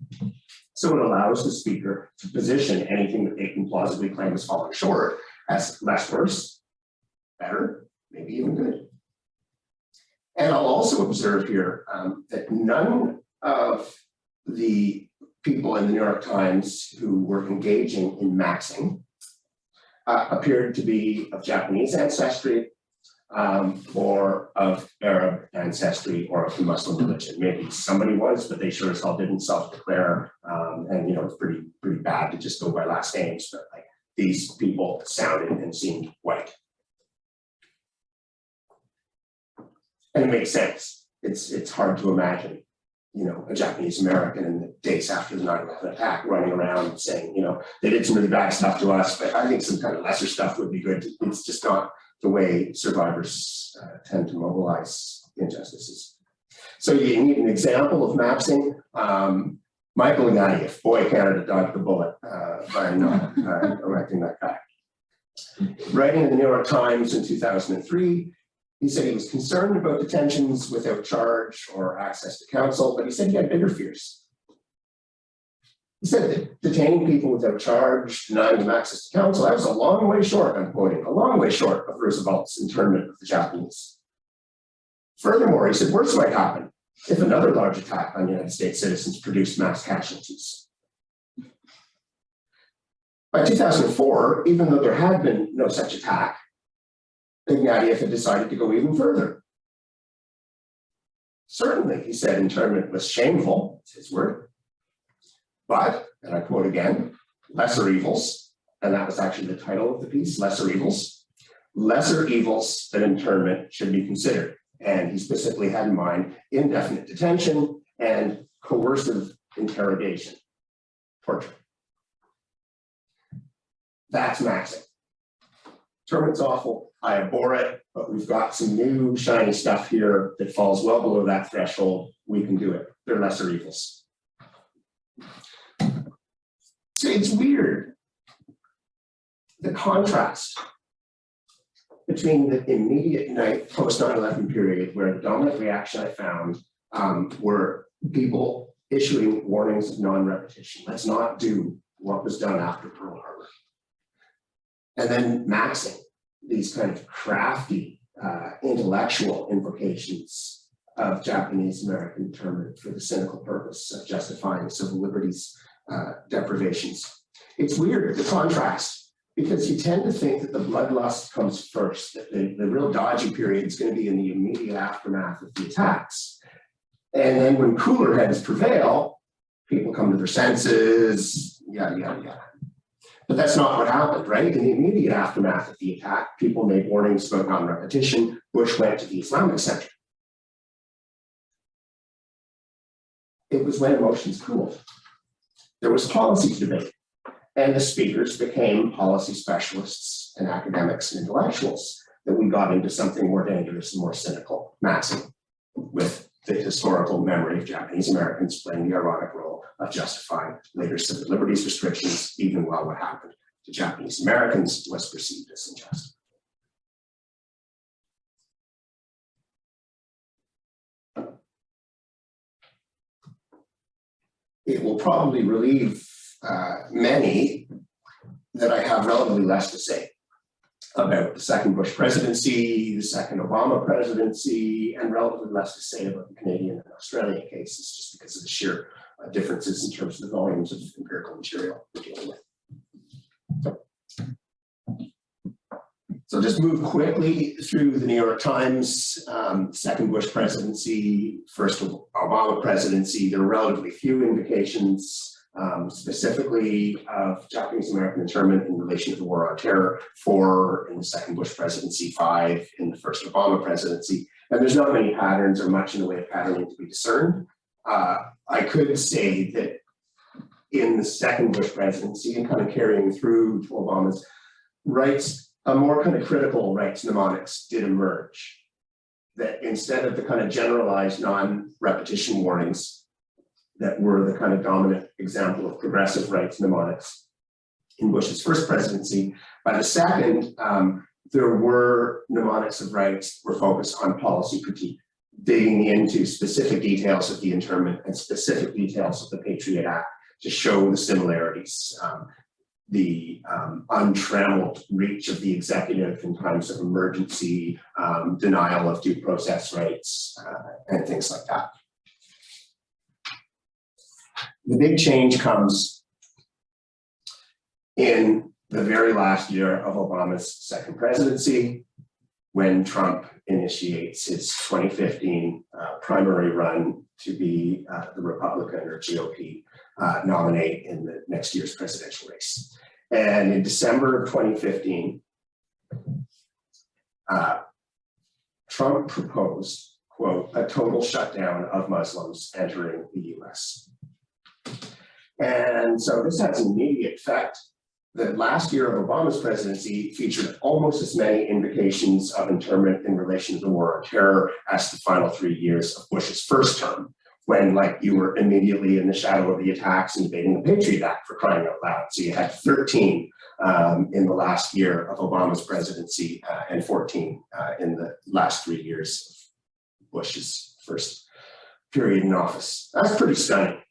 So it allows the speaker to position anything that they can plausibly claim has fallen short as less worse, better, maybe even good. And I'll also observe here that none of the people in the New York Times who were engaging in maxing appeared to be of Japanese ancestry, or of Arab ancestry, or of the Muslim religion. Maybe somebody was, but they sure as hell didn't self-declare. And it's pretty bad to just go by last names, but like these people sounded and seemed white. And it makes sense. It's hard to imagine, you know, a Japanese American in the days after the 9/11 attack running around saying, you know, they did some really bad stuff to us, but I think some kind of lesser stuff would be good. It's just not the way survivors tend to mobilize injustices. So you need an example of mapsing. Michael Ignatieff, boy, Canada dodged the bullet by not electing that guy. Writing in the New York Times in 2003, he said he was concerned about detentions without charge or access to counsel, but he said he had bigger fears. He said that detaining people without charge, denying them access to counsel, that was a long way short, I'm quoting, a long way short of Roosevelt's internment of the Japanese. Furthermore, he said worse might happen if another large attack on United States citizens produced mass casualties. By 2004, even though there had been no such attack, Ignatieff had decided to go even further. Certainly, he said, internment was shameful, it's his word, but, and I quote again, lesser evils, and that was actually the title of the piece, lesser evils than internment should be considered. And he specifically had in mind indefinite detention and coercive interrogation, torture. That's maxing. Internment's awful, I abhor it, but we've got some new shiny stuff here that falls well below that threshold. We can do it. They're lesser evils. So it's weird, the contrast between the immediate night post 9/11 period, where the dominant reaction I found were people issuing warnings of non-repetition. Let's not do what was done after Pearl Harbor. And then maxing, these kind of crafty intellectual invocations of Japanese American internment for the cynical purpose of justifying civil liberties deprivations. It's weird, the contrast, because you tend to think that the bloodlust comes first, that the real dodgy period is going to be in the immediate aftermath of the attacks. And then when cooler heads prevail, people come to their senses, yada, yada, yada. But that's not what happened, right? In the immediate aftermath of the attack, people made warnings about non-repetition. Bush went to the Islamic Center. It was when emotions cooled. There was policy debate, and the speakers became policy specialists and academics and intellectuals, that we got into something more dangerous and more cynical, maxing, with the historical memory of Japanese Americans playing the ironic role of justifying later civil liberties restrictions, even while what happened to Japanese Americans was perceived as unjust. It will probably relieve many that I have relatively less to say about the second Bush presidency, the second Obama presidency, and relatively less to say about the Canadian and Australian cases, just because of the sheer differences in terms of the volumes of empirical material we're dealing with. So just move quickly through the New York Times, second Bush presidency, first Obama presidency. There are relatively few indications specifically of Japanese American internment in relation to the war on terror, 4 in the second Bush presidency, 5 in the first Obama presidency. And there's not many patterns or much in the way of patterning to be discerned. I could say that in the second Bush presidency, and kind of carrying through to Obama's rights, a more kind of critical rights mnemonics did emerge. That instead of the kind of generalized non-repetition warnings that were the kind of dominant example of progressive rights mnemonics in Bush's first presidency, by the second, there were mnemonics of rights that were focused on policy critique, digging into specific details of the internment and specific details of the Patriot Act to show the similarities, the untrammeled reach of the executive in times of emergency, denial of due process rights, and things like that. The big change comes in the very last year of Obama's second presidency, when Trump initiates his 2015 primary run to be the Republican or GOP nominee in the next year's presidential race. And in December of 2015, Trump proposed, quote, a total shutdown of Muslims entering the US. And so this has an immediate effect. The last year of Obama's presidency featured almost as many invocations of internment in relation to the war on terror as the final 3 years of Bush's first term, when like you were immediately in the shadow of the attacks and debating the Patriot Act, for crying out loud. So you had 13 in the last year of Obama's presidency and 14 in the last 3 years of Bush's first period in office. That's pretty stunning.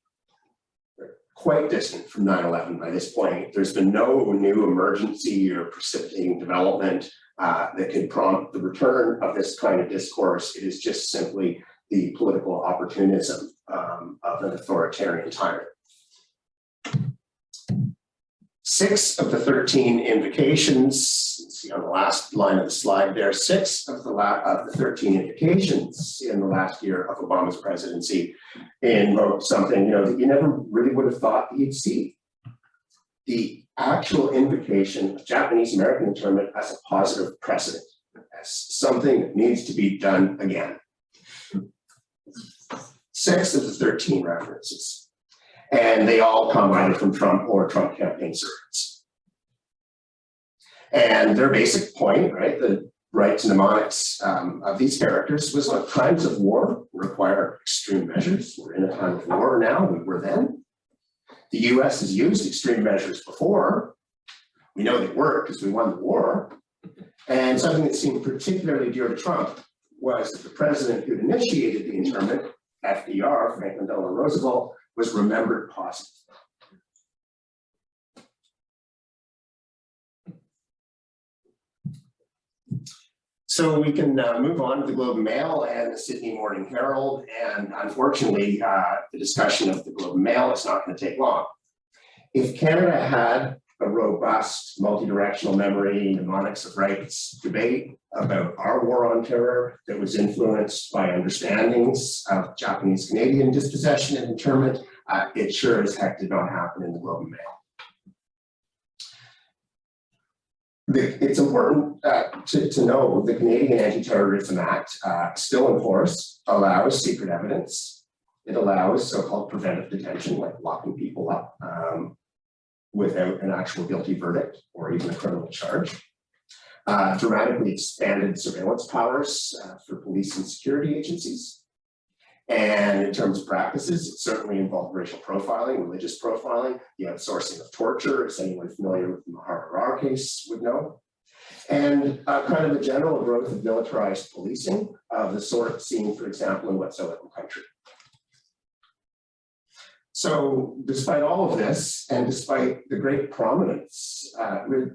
Quite distant from 9/11 by this point. There's been no new emergency or precipitating development that could prompt the return of this kind of discourse. It is just simply the political opportunism of an authoritarian tyrant. 6 of the 13 invocations, see on the last line of the slide there, 6 of the 13 invocations in the last year of Obama's presidency invoked something, that you never really would have thought that you'd see. The actual invocation of Japanese-American internment as a positive precedent, as something that needs to be done again. 6 of the 13 references. And they all come either from Trump or Trump campaign circuits. And their basic point, right, the right to mnemonics of these characters was like crimes of war require extreme measures. We're in a time of war now, we were then. The US has used extreme measures before. We know they work because we won the war. And something that seemed particularly dear to Trump was that the president who initiated the internment, FDR, Franklin Delano Roosevelt, was remembered positively. So we can move on to the Globe and Mail and the Sydney Morning Herald, and unfortunately, the discussion of the Globe and Mail is not going to take long. If Canada had a robust multi-directional memory, mnemonics of rights debate about our war on terror that was influenced by understandings of Japanese-Canadian dispossession and internment, it sure as heck did not happen in the Globe and Mail. It's important to know the Canadian Anti-Terrorism Act, still in force, allows secret evidence. It allows so-called preventive detention, like locking people up without an actual guilty verdict or even a criminal charge. Dramatically expanded surveillance powers for police and security agencies. And in terms of practices, it certainly involved racial profiling, religious profiling, the outsourcing of torture, as anyone familiar with the Maharara case would know, and kind of a general growth of militarized policing of the sort seen, for example, in Wet'suwet'en country. So despite all of this, and despite the great prominence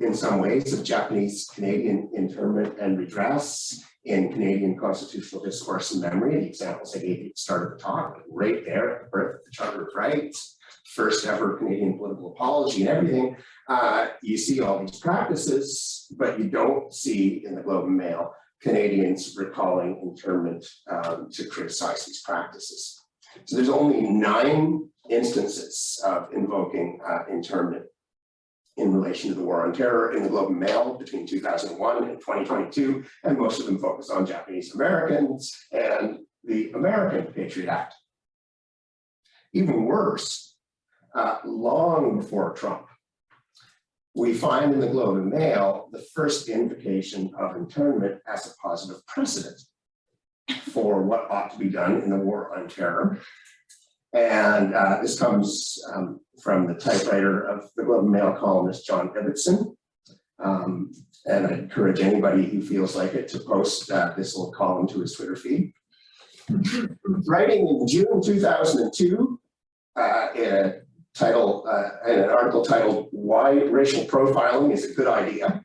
in some ways of Japanese-Canadian internment and redress in Canadian constitutional discourse and memory, the examples I gave you at the start of the talk, right there at the birth of the Charter of Rights, first ever Canadian political apology and everything, you see all these practices, but you don't see in the Globe and Mail Canadians recalling internment to criticize these practices. So there's only 9 instances of invoking internment in relation to the war on terror in the Globe and Mail between 2001 and 2022, and most of them focus on Japanese Americans and the American Patriot Act. Even worse, long before Trump, we find in the Globe and Mail the first invocation of internment as a positive precedent for what ought to be done in the war on terror. And this comes from the typewriter of the Globe and Mail columnist John Ibbotson. And I encourage anybody who feels like it to post this little column to his Twitter feed. Writing in June 2002, an article titled "Why Racial Profiling is a Good Idea,"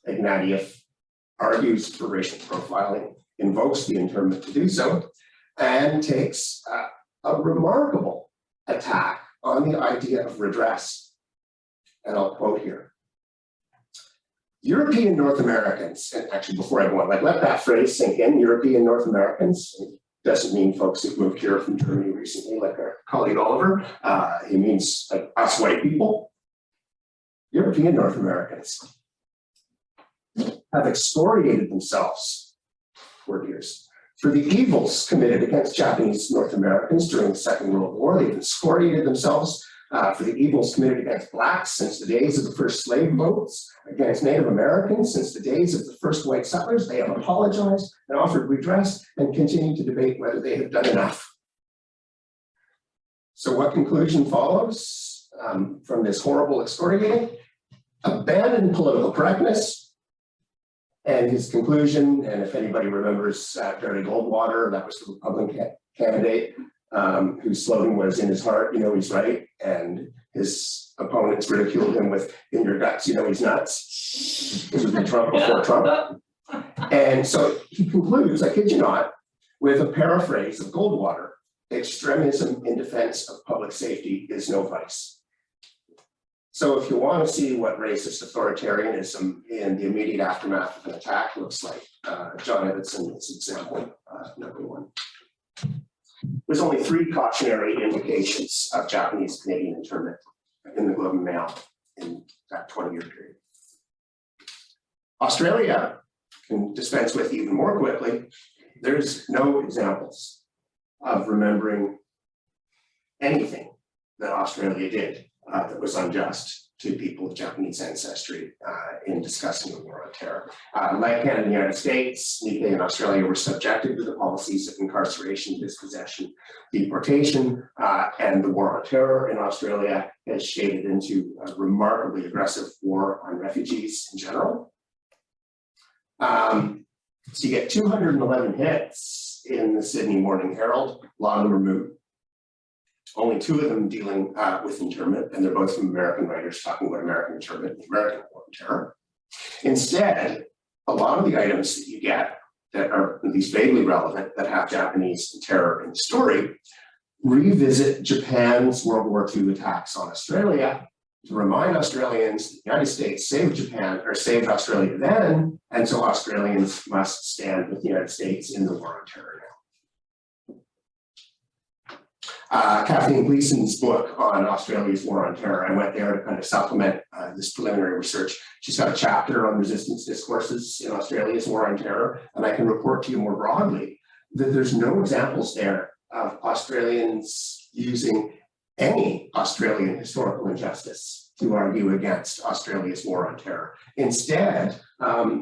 Ignatieff argues for racial profiling, invokes the internment to do so, and takes a remarkable attack on the idea of redress. And I'll quote here. European North Americans, and actually before I go on, let that phrase sink in, European North Americans. It doesn't mean folks who've moved here from Germany recently, like our colleague Oliver. It means like us white people. European North Americans have excoriated themselves word years. For the evils committed against Japanese North Americans during the Second World War, they even excoriated themselves. For the evils committed against blacks since the days of the first slave boats, against Native Americans since the days of the first white settlers, they have apologized and offered redress and continue to debate whether they have done enough. So what conclusion follows from this horrible excoriating? Abandon political correctness. And his conclusion, and if anybody remembers Barry Goldwater, that was the Republican candidate whose slogan was "In his heart, you know he's right," and his opponents ridiculed him with "In your guts, you know he's nuts." This was the Trump before Trump. And so he concludes, I kid you not, with a paraphrase of Goldwater: "Extremism in defense of public safety is no vice." So if you want to see what racist authoritarianism in the immediate aftermath of an attack looks like, John Evanson is example number one. There's only 3 cautionary invocations of Japanese Canadian internment in the Globe and Mail in that 20-year period. Australia can dispense with even more quickly. There's no examples of remembering anything that Australia did that was unjust to people of Japanese ancestry in discussing the war on terror. Like Canada and the United States, Nikkei and Australia were subjected to the policies of incarceration, dispossession, deportation, and the war on terror in Australia has shaded into a remarkably aggressive war on refugees in general. So you get 211 hits in the Sydney Morning Herald, a lot of them are moot. Only 2 of them dealing with internment, and they're both from American writers talking about American internment and the American war on terror. Instead, a lot of the items that you get that are at least vaguely relevant that have Japanese terror in the story revisit Japan's World War II attacks on Australia to remind Australians the United States saved Japan or saved Australia then, and so Australians must stand with the United States in the war on terror now. Kathleen Gleason's book on Australia's war on terror, I went there to kind of supplement this preliminary research. She's got a chapter on resistance discourses in Australia's war on terror, and I can report to you more broadly that there's no examples there of Australians using any Australian historical injustice to argue against Australia's war on terror. Instead,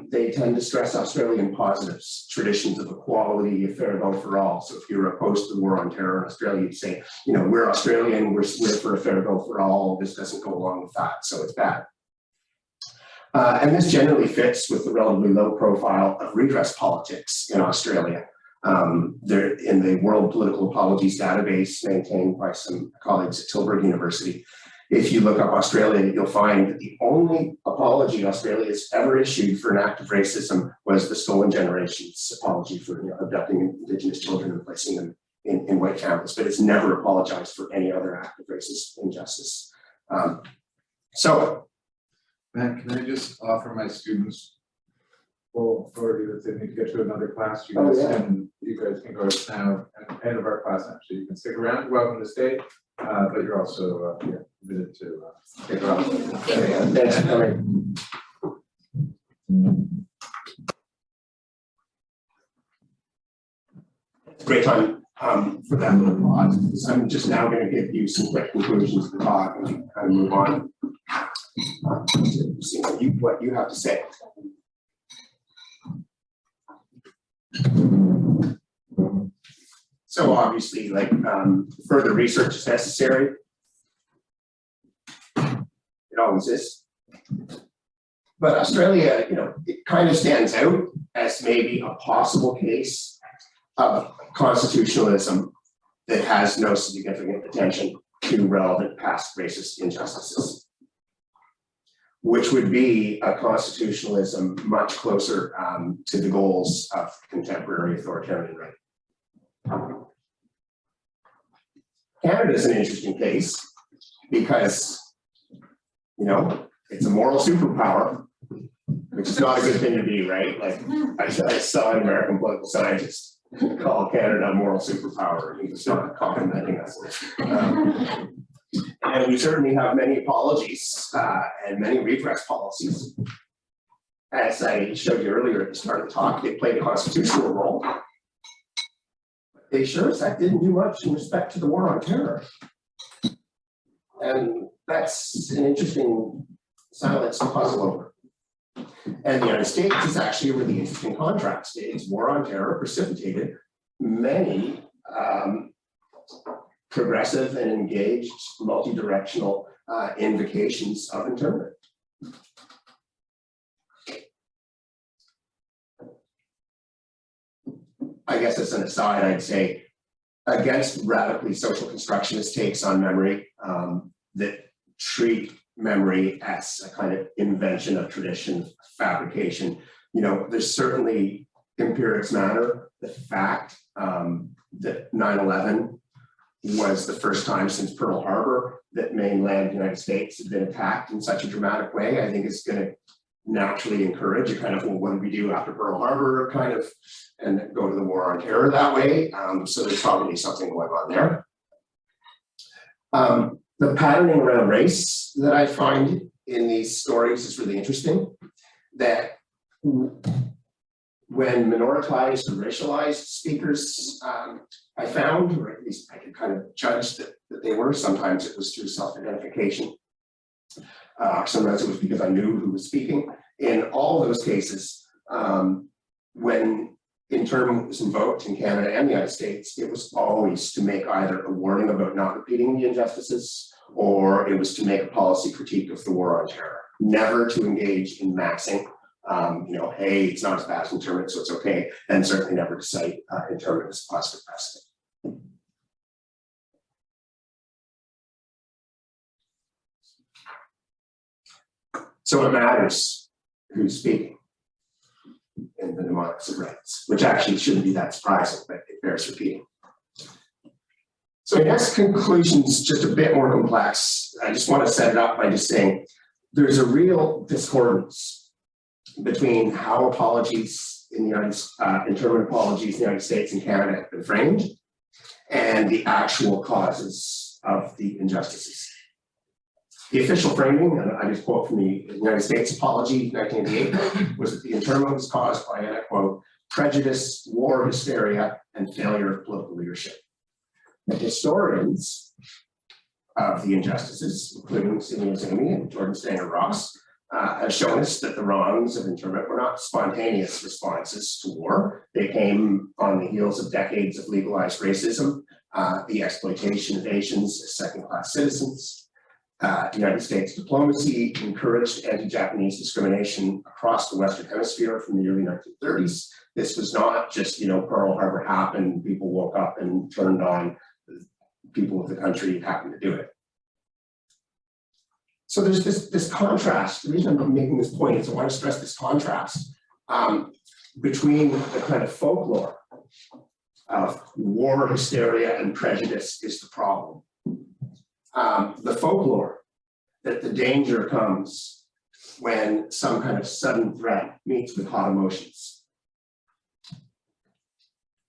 they tend to stress Australian positives, traditions of equality, a fair go for all. So if you're opposed to the war on terror in Australia, you'd say, you know, we're Australian, we're for a fair go for all, this doesn't go along with that, so it's bad. And this generally fits with the relatively low profile of redress politics in Australia. They're in the World Political Apologies database maintained by some colleagues at Tilburg University. If you look up Australia, you'll find that the only apology Australia's ever issued for an act of racism was the Stolen Generations apology for abducting Indigenous children and placing them in white families, but it's never apologized for any other act of racist injustice. So,
Matt, can I just offer my students full authority that they need to get to another class? You guys can go now at the end of our class. Actually, you can stick around. You're welcome to stay, but you're also committed to take off.
Thanks for coming. Great time for that little pause. So I'm just now going to give you some quick conclusions of the talk and kind of move on to see what you have to say. So obviously, like further research is necessary. It always is. But Australia, you know, it kind of stands out as maybe a possible case of constitutionalism that has no significant attention to relevant past racist injustices, which would be a constitutionalism much closer to the goals of contemporary authoritarian right. Canada is an interesting case because, you know, it's a moral superpower, which is not a good thing to be, right? Like I saw an American political scientist call Canada a moral superpower. He was not complimenting us. And we certainly have many apologies and many redress policies. as I showed you earlier at the start of the talk, they played a constitutional role. They sure as heck didn't do much in respect to the war on terror. And that's an interesting silence to puzzle over. And the United States is actually a really interesting contrast. Its war on terror precipitated many progressive and engaged multi-directional invocations of internment. I guess as an aside, I'd say against radically social constructionist takes on memory that treat memory as a kind of invention of tradition, fabrication. You know, there's certainly empirics matter. The fact that 9/11 was the first time since Pearl Harbor that mainland United States had been attacked in such a dramatic way, I think is going to naturally encourage a kind of, well, what did we do after Pearl Harbor kind of, and go to the war on terror that way. So there's probably something going on there. The patterning around race that I find in these stories is really interesting. That when minoritized or racialized speakers I found, or at least I could kind of judge that they were, sometimes it was through self-identification. Sometimes it was because I knew who was speaking. In all those cases, when internment was invoked in Canada and the United States, it was always to make either a warning about not repeating the injustices, or it was to make a policy critique of the war on terror. Never to engage in maxing, you know, hey, it's not as bad as internment, so it's okay, and certainly never to cite internment as a positive precedent. So it matters who's speaking in the mnemonics of rights, which actually shouldn't be that surprising, but it bears repeating. So my next conclusion is just a bit more complex. I just want to set it up by just saying there's a real discordance between how apologies in the internment apologies in the United States and Canada have been framed and the actual causes of the injustices. The official framing, and I just quote from the United States apology, 1988, was that the internment was caused by, and I quote, prejudice, war hysteria, and failure of political leadership. The historians of the injustices, including Sidney Azumi and Jordan Stanger Ross, have shown us that the wrongs of internment were not spontaneous responses to war. They came on the heels of decades of legalized racism, the exploitation of Asians as second-class citizens. United States diplomacy encouraged anti-Japanese discrimination across the Western Hemisphere from the early 1930s. This was not just, you know, Pearl Harbor happened, people woke up and turned on, people of the country happened to do it. So there's this contrast. The reason I'm making this point is I want to stress this contrast between the kind of folklore of war hysteria and prejudice is the problem. The folklore that the danger comes when some kind of sudden threat meets with hot emotions.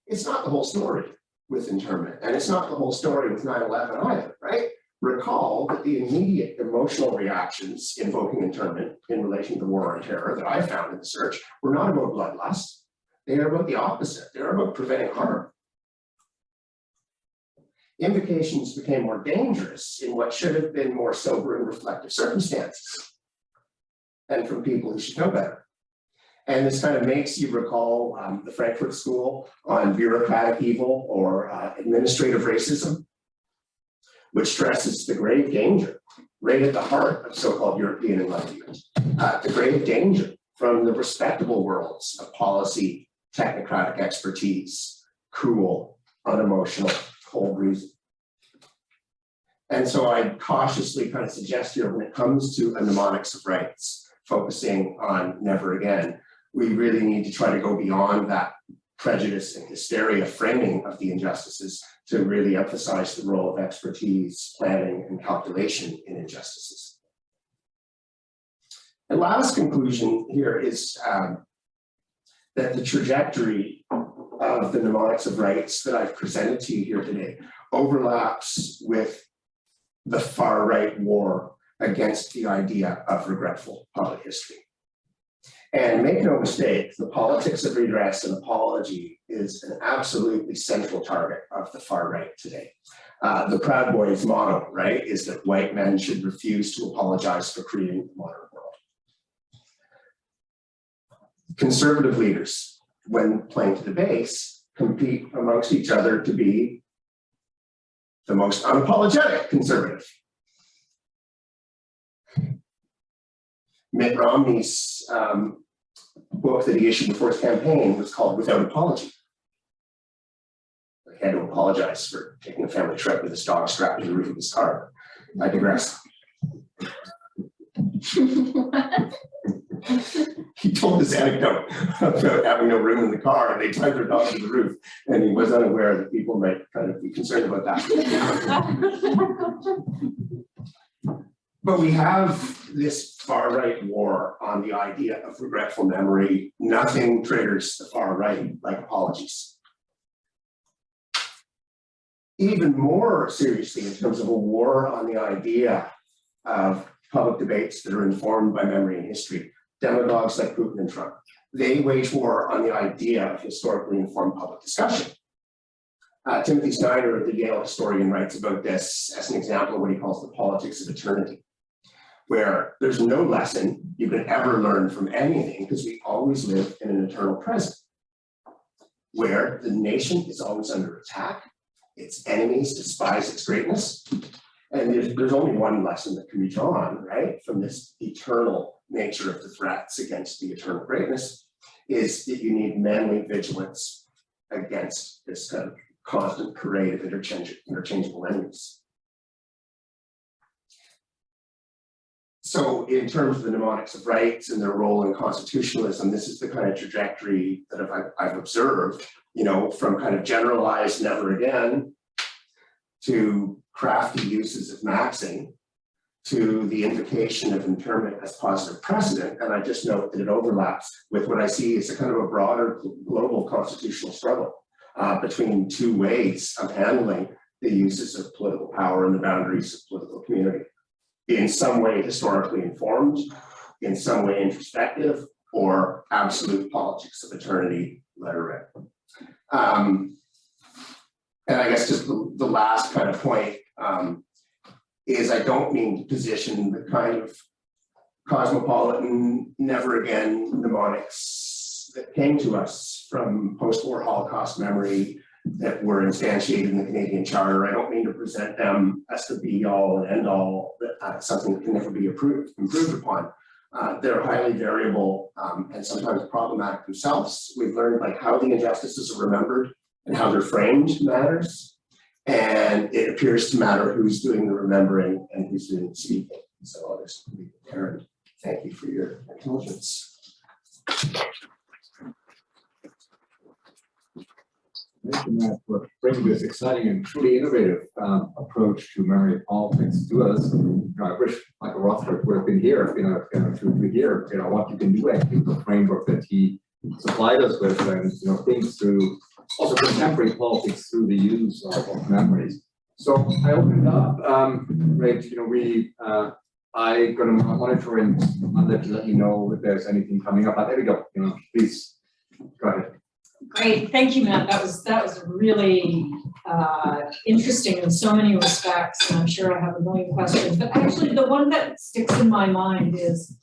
It's not the whole story with internment, and it's not the whole story with 9/11 either, right? Recall that the immediate emotional reactions invoking internment in relation to the war on terror that I found in the search were not about bloodlust. They are about the opposite. They're about preventing harm. Invocations became more dangerous in what should have been more sober and reflective circumstances, and from people who should know better. And this kind of makes you recall the Frankfurt School on bureaucratic evil or administrative racism, which stresses the grave danger right at the heart of so-called European Enlightenment, the grave danger from the respectable worlds of policy, technocratic expertise, cool, unemotional, cold reason. And so I cautiously kind of suggest here when it comes to a mnemonics of rights, focusing on never again, we really need to try to go beyond that prejudice and hysteria framing of the injustices to really emphasize the role of expertise, planning, and calculation in injustices. The last conclusion here is that the trajectory of the mnemonics of rights that I've presented to you here today overlaps with the far-right war against the idea of regretful public history. And make no mistake, the politics of redress and apology is an absolutely central target of the far right today. The Proud Boys motto, right, is that white men should refuse to apologize for creating the modern world. Conservative leaders, when playing to the base, compete amongst each other to be the most unapologetic conservative. Mitt Romney's book that he issued before his campaign was called Without Apology. He had to apologize for taking a family trip with his dog strapped to the roof of his car. I digress. He told this anecdote about having no room in the car and they tied their dog to the roof, and he was unaware that people might kind of be concerned about that. But we have this far right war on the idea of regretful memory. Nothing triggers the far right like apologies. Even more seriously, in terms of a war on the idea of public debates that are informed by memory and history, demagogues like Putin and Trump, they wage war on the idea of historically informed public discussion. Timothy Snyder, the Yale historian, writes about this as an example of what he calls the politics of eternity, where there's no lesson you can ever learn from anything because we always live in an eternal present, where the nation is always under attack, its enemies despise its greatness, and there's only one lesson that can be drawn, right, from this eternal nature of the threats against the eternal greatness, is that you need manly vigilance against this kind of constant parade of interchangeable enemies. So in terms of the mnemonics of rights and their role in constitutionalism, this is the kind of trajectory that I've observed, you know, from kind of generalized never again to crafty uses of maxing to the invocation of internment as positive precedent. And I just note that it overlaps with what I see as a kind of a broader global constitutional struggle between two ways of handling the uses of political power and the boundaries of political community. In some way historically informed, in some way introspective, or absolute politics of eternity, let her rip. And I guess just the last kind of point is I don't mean to position the kind of cosmopolitan, never again mnemonics that came to us from post-war Holocaust memory that were instantiated in the Canadian Charter. I don't mean to present them as the be-all and end-all, something that can never be improved upon. They're highly variable and sometimes problematic themselves. We've learned like how the injustices are remembered and how they're framed matters. And it appears to matter who's doing the remembering and who's doing the speaking. So I'll just leave it there and thank you for your indulgence.
Thank you, Matt, for bringing this exciting and truly innovative approach to memory politics to us. You know, I wish Michael Rothschild would have been here, you know, to hear, you know, what you can do actually with the framework that he supplied us with, and you know, things through also contemporary politics through the use of memories. So I opened up, right, you know, I'm going to monitor and I'll let you know if there's anything coming up. But there we go. You know, please go ahead.
Great, thank you, Matt. That was really interesting in so many respects, and I'm sure I have a million questions. But actually, the one that sticks in my mind is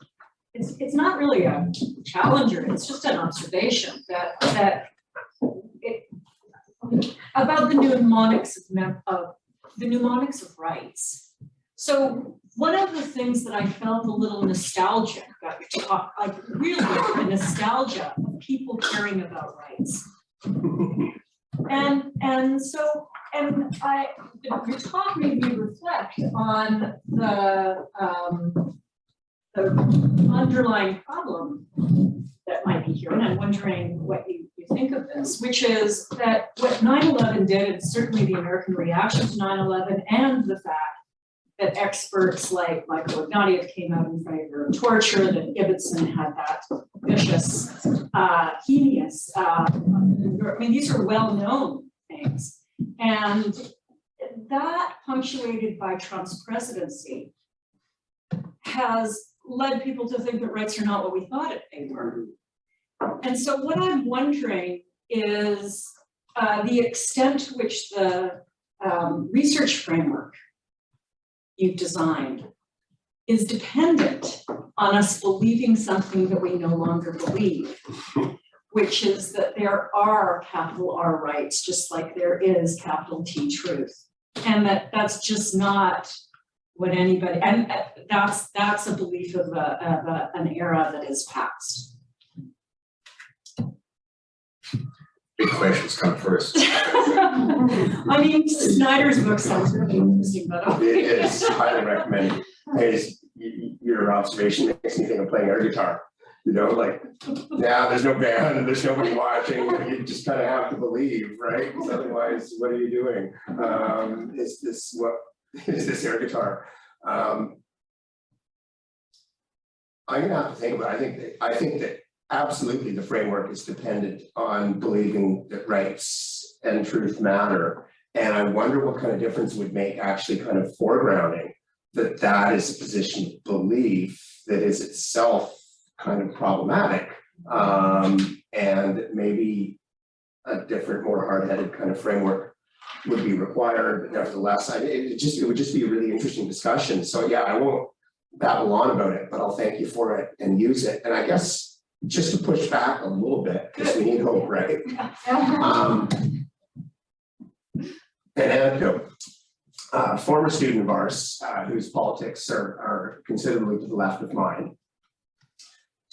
it's not really a challenger. It's just an observation about the mnemonics of rights. So one of the things that I felt a little nostalgic about, like really the nostalgia of people caring about rights. And your talk made me reflect on the underlying problem that might be here, and I'm wondering what you think of this, which is that what 9/11 did, and certainly the American reaction to 9/11, and the fact that experts like Michael Ignatieff came out in favor of torture, that Ibbotson had that vicious, heinous, I mean, these are well-known things. And that, punctuated by Trump's presidency, has led people to think that rights are not what we thought they were. And so what I'm wondering is the extent to which the research framework you've designed is dependent on us believing something that we no longer believe, which is that there are capital R rights, just like there is capital T truth. And that's just not what anybody, and that's a belief of an era that is past.
Big questions come first.
I mean, Snyder's book sounds really interesting, but
It is highly recommended. Your observation makes me think of playing air guitar. You know, like, yeah, there's no band and there's nobody watching. You just kind of have to believe, right? Because otherwise, what are you doing? Is this air guitar? I'm gonna have to think about it. I think that absolutely the framework is dependent on believing that rights and truth matter. And I wonder what kind of difference would make actually kind of foregrounding that is a position of belief that is itself kind of problematic, and maybe a different, more hard-headed kind of framework would be required. But nevertheless, it would just be a really interesting discussion. So yeah, I won't babble on about it, but I'll thank you for it and use it. And I guess just to push back a little bit, because we need hope, right? An anecdote. Former student of ours, whose politics are considerably to the left of mine,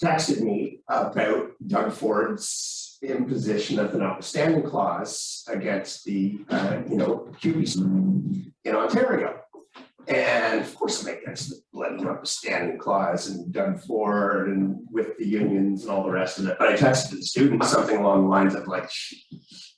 texted me about Doug Ford's imposition of the notwithstanding clause against the QBs in Ontario. And of course I'm against the bloody notwithstanding clause and Doug Ford and with the unions and all the rest of it. But I texted the students something along the lines of like,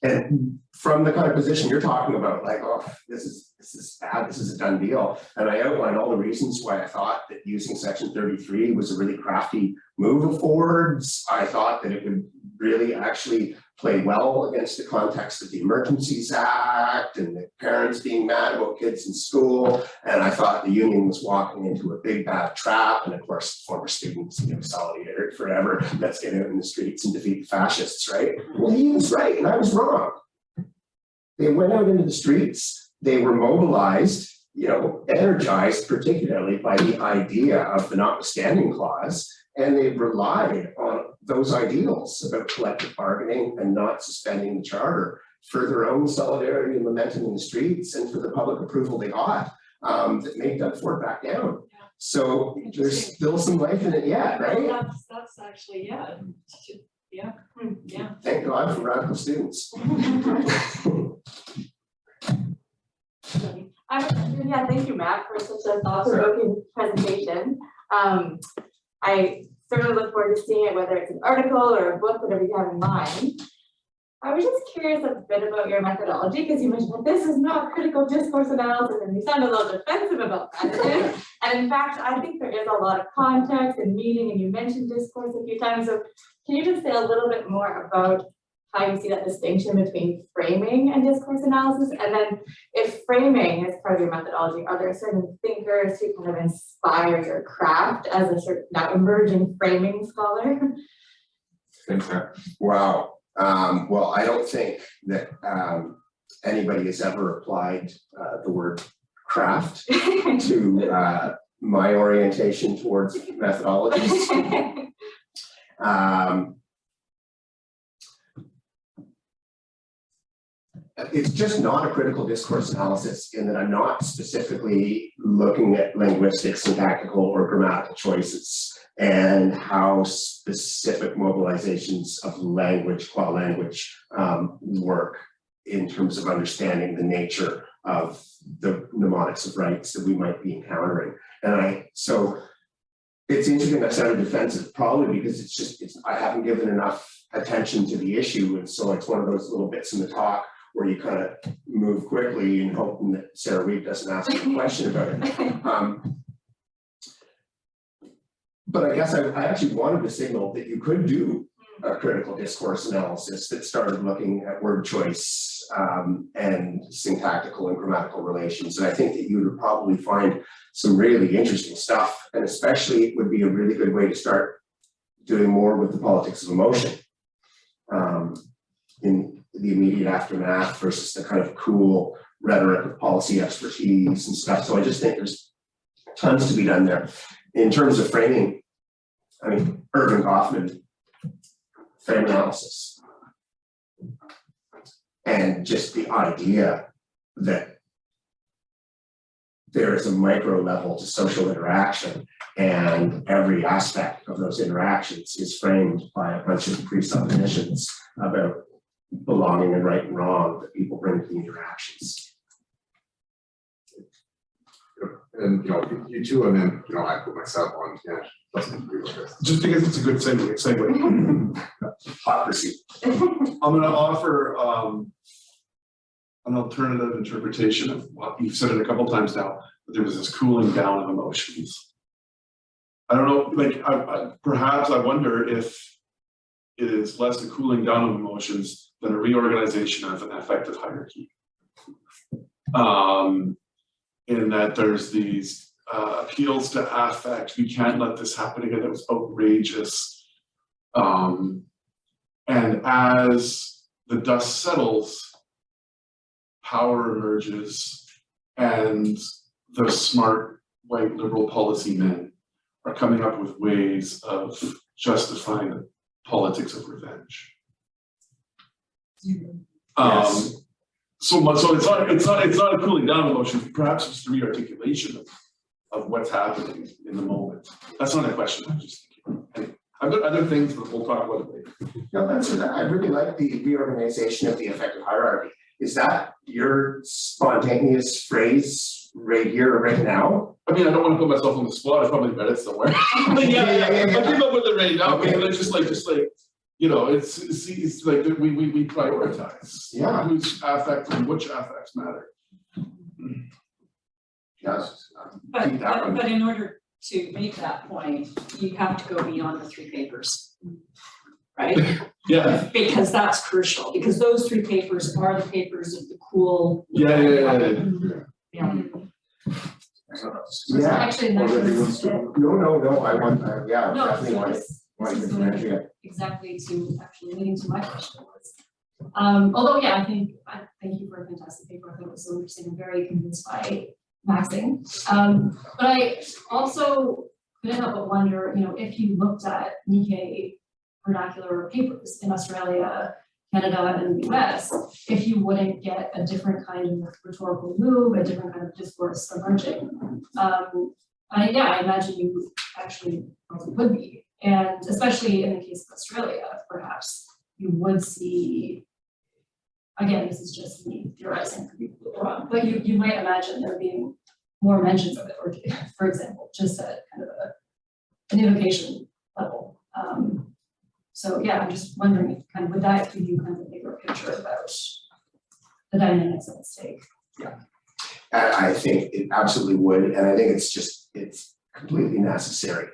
and from the kind of position you're talking about, like, oh, this is bad, this is a done deal. And I outlined all the reasons why I thought that using Section 33 was a really crafty move of Ford's. I thought that it would really actually play well against the context of the Emergencies Act and the parents being mad about kids in school. And I thought the union was walking into a big bad trap. And of course, former students, solidarity forever, let's get out in the streets and defeat the fascists, right? Well, he was right and I was wrong. They went out into the streets, they were mobilized, energized particularly by the idea of the notwithstanding clause, and they relied on those ideals about collective bargaining and not suspending the charter for their own solidarity and momentum in the streets and for the public approval they got that made Doug Ford back down. Yeah. So there's still some life in it yet, right?
Well, that's actually, yeah.
Thank God for radical students.
Thank you, Matt, for such a thought-provoking presentation. I certainly look forward to seeing it, whether it's an article or a book, whatever you have in mind. I was just curious a bit about your methodology, because you mentioned that this is not critical discourse analysis, and you sound a little defensive about that. And in fact, I think there is a lot of context and meaning, and you mentioned discourse a few times. So can you just say a little bit more about how you see that distinction between framing and discourse analysis? And then if framing is part of your methodology, are there certain thinkers who kind of inspire your craft as a sort of now emerging framing scholar?
Wow. Well, I don't think that anybody has ever applied the word craft to my orientation towards methodologies. It's just not a critical discourse analysis in that I'm not specifically looking at linguistic, syntactical, or grammatical choices and how specific mobilizations of language, qua language, work in terms of understanding the nature of the mnemonics of rights that we might be encountering. And so it's interesting that sounded defensive, probably because I haven't given enough attention to the issue. And so it's one of those little bits in the talk where you kind of move quickly and hoping that Sarah Reed doesn't ask you a question about it. But I guess I actually wanted to signal that you could do a critical discourse analysis that started looking at word choice and syntactical and grammatical relations. And I think that you would probably find some really interesting stuff, and especially it would be a really good way to start doing more with the politics of emotion in the immediate aftermath versus the kind of cool rhetoric of policy expertise and stuff. So I just think there's tons to be done there. In terms of framing, I mean, Irving Goffman, frame analysis, and just the idea that there is a micro level to social interaction, and every aspect of those interactions is framed by a bunch of presuppositions about belonging and right and wrong that people bring to the interactions.
And you too, and then I put myself on. Yeah, doesn't agree with this.
Just because it's a good segue.
Hot pursuit.
I'm going to offer an alternative interpretation of what you've said it a couple times now, that there was this cooling down of emotions. I don't know, like, perhaps I wonder if it is less a cooling down of emotions than a reorganization of an affective hierarchy. In that there's these appeals to affect, we can't let this happen again, it was outrageous. And as the dust settles, power emerges, and the smart white liberal policy men are coming up with ways of justifying the politics of revenge.
Yes.
So it's not a cooling down emotion. Perhaps it's the re-articulation of what's happening in the moment. That's not a question. I'm just thinking. Anyway, I've got other things, but we'll talk about it later.
No, that's it. I really like the reorganization of the affective hierarchy. Is that your spontaneous phrase right here, right now?
I mean, I don't want to put myself on the spot. I probably read it somewhere. But yeah. I came up with it right now.
Okay.
It's just like it's like we prioritize.
Yeah.
Who's affect and which affects matter.
Yes.
But in order to make that point, you have to go beyond the 3 papers, right?
Yeah.
Because that's crucial, because those 3 papers are the papers of the cool.
Yeah.
Yeah.
Yeah.
Actually, that was
No. I want, yeah,
No,
definitely want to
this is going
differentiate.
exactly to actually leading to my question was.
Although, yeah, I thank you for a fantastic paper. I thought it was so interesting. I'm very convinced by maxing. But I also couldn't help but wonder, if you looked at Nikkei vernacular papers in Australia, Canada, and the US, if you wouldn't get a different kind of rhetorical move, a different kind of discourse emerging. I imagine you actually probably would be. And especially in the case of Australia, perhaps you would see, again, this is just me theorizing, could be wrong, but you might imagine there being more mentions of it, or for example, just at kind of an invocation level. So yeah, I'm just wondering if kind of would that give you kind of a bigger picture about the dynamics at stake?
Yeah, I think it absolutely would, and I think it's completely necessary.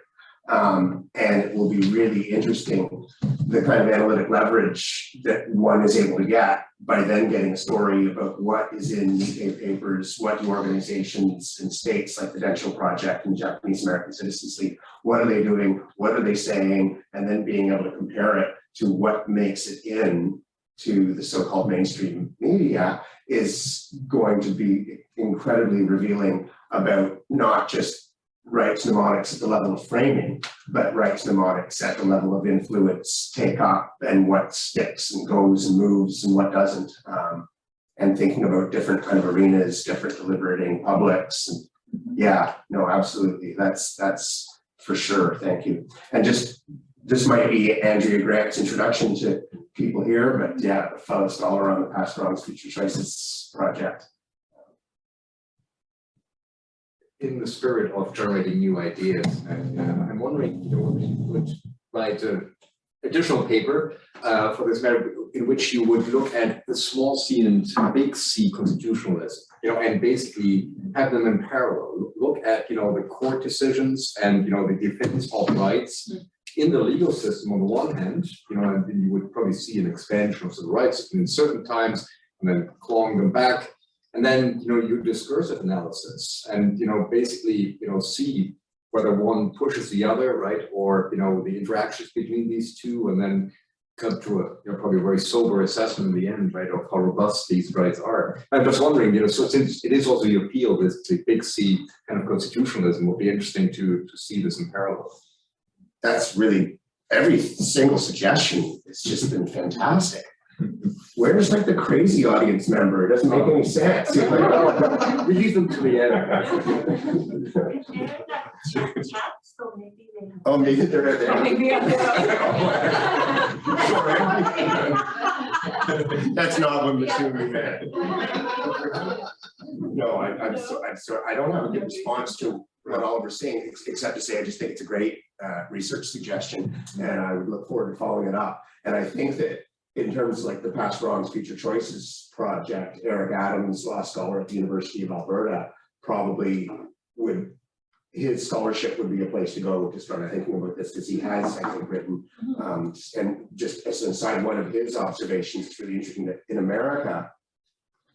And it will be really interesting, the kind of analytic leverage that one is able to get by then getting a story about what is in Nikkei papers, what do organizations and states like the Densho Project and Japanese American Citizens League, what are they doing, what are they saying, and then being able to compare it to what makes it in to the so-called mainstream media is going to be incredibly revealing about not just rights mnemonics at the level of framing, but rights mnemonics at the level of influence, take up, and what sticks and goes and moves and what doesn't. And thinking about different kind of arenas, different deliberating publics. And yeah, no, absolutely. That's for sure. Thank you. And just, this might be Andrea Grant's introduction to people here, but yeah, a fellow scholar on the Past Wrongs Future Choices project.
In the spirit of generating new ideas, and I'm wondering, if you would write an additional paper for this matter, in which you would look at the small c and big C constitutionalism, and basically have them in parallel. Look at, the court decisions and, the defense of rights in the legal system on the one hand, and then you would probably see an expansion of civil rights in certain times, and then clawing them back. And then, you do discursive analysis and, basically, see whether one pushes the other, right? Or, the interactions between these two, and then come to a, probably a very sober assessment in the end, right, of how robust these rights are. I'm just wondering, so since it is also your field, this the big C kind of constitutionalism, would be interesting to see this in parallel.
That's really, every single suggestion has just been fantastic. Where's like the crazy audience member? It doesn't make any sense.
We leave them to the end.
So maybe they have.
Oh, maybe they're
I
there.
think the
That's not what Matsumi meant. No, I'm sorry, I don't have a good response to what Oliver's saying, except to say I just think it's a great research suggestion, and I would look forward to following it up. And I think that in terms of like the Past Wrongs, Future Choices project, Eric Adams, law scholar at the University of Alberta, probably would, his scholarship would be a place to go to start thinking about this, because he has, I think, written, and just as an aside, one of his observations is really interesting that in America,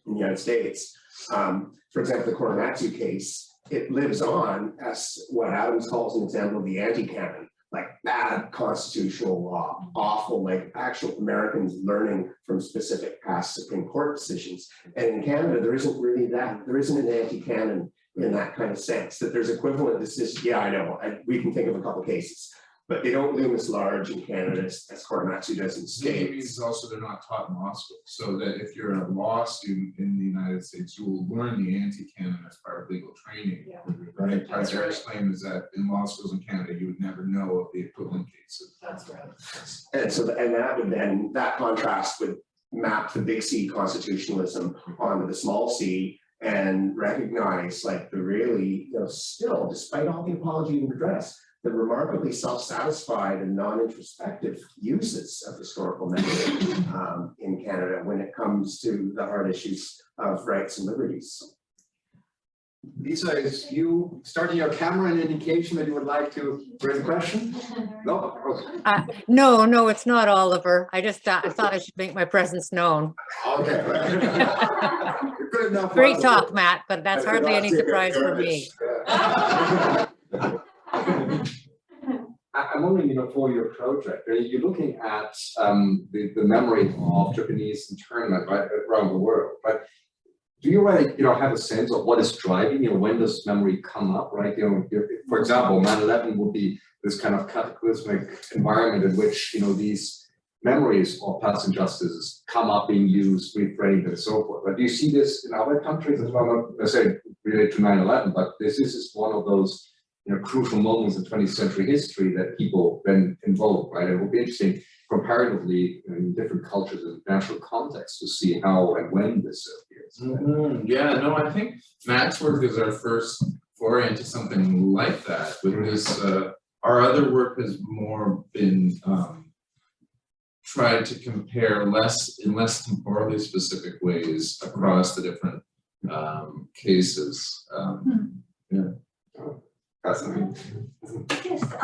in the United States, for example, the Korematsu case, it lives on as what Adams calls an example of the anti-canon, like bad constitutional law, awful, like actual Americans learning from specific past Supreme Court decisions. And in Canada, there isn't really that, there isn't an anti-canon in that kind of sense, that there's equivalent decisions. Yeah, I know, we can think of a couple cases, but they don't loom as large in Canada as Korematsu does in
Maybe
Mm-hmm.
it's
states.
also they're not taught in law school, so that if you're a law student in the United States, you will learn the anti-canon as part of legal training.
Yeah.
Right,
That's
Eric's claim is that in law schools in Canada, you would never know of the equivalent cases.
That's right.
And so, and that would then, that contrast would map the big C constitutionalism onto the small c, and recognize like the really, still, despite all the apology and redress, the remarkably self-satisfied and non-introspective uses of historical memory in Canada when it comes to the hard issues of rights and liberties.
Lisa, is you starting your camera an indication that you would like to raise a question? No? Okay.
No, it's not Oliver. I just I thought I should make my presence known.
Okay. Good enough.
Great talk, Matt, but that's hardly any surprise for me.
I'm wondering, for your project, you're looking at the memory of Japanese internment around the world, but do you already, have a sense of what is driving, when does memory come up, right? For example, 9/11 would be this kind of cataclysmic environment in which, these memories of past injustices come up, being used, reframed, and so forth. But do you see this in other countries as well? Not necessarily related to 9/11, but this is one of those crucial moments in 20th century history that people then invoke, right? It will be interesting comparatively in different cultures and national contexts to see how and when this appears.
Yeah, no, I think Matt's work is our first foray into something like that. With this, our other work has more been tried to compare in less temporally specific ways across the different cases. Yeah.
Fascinating.
Yes, I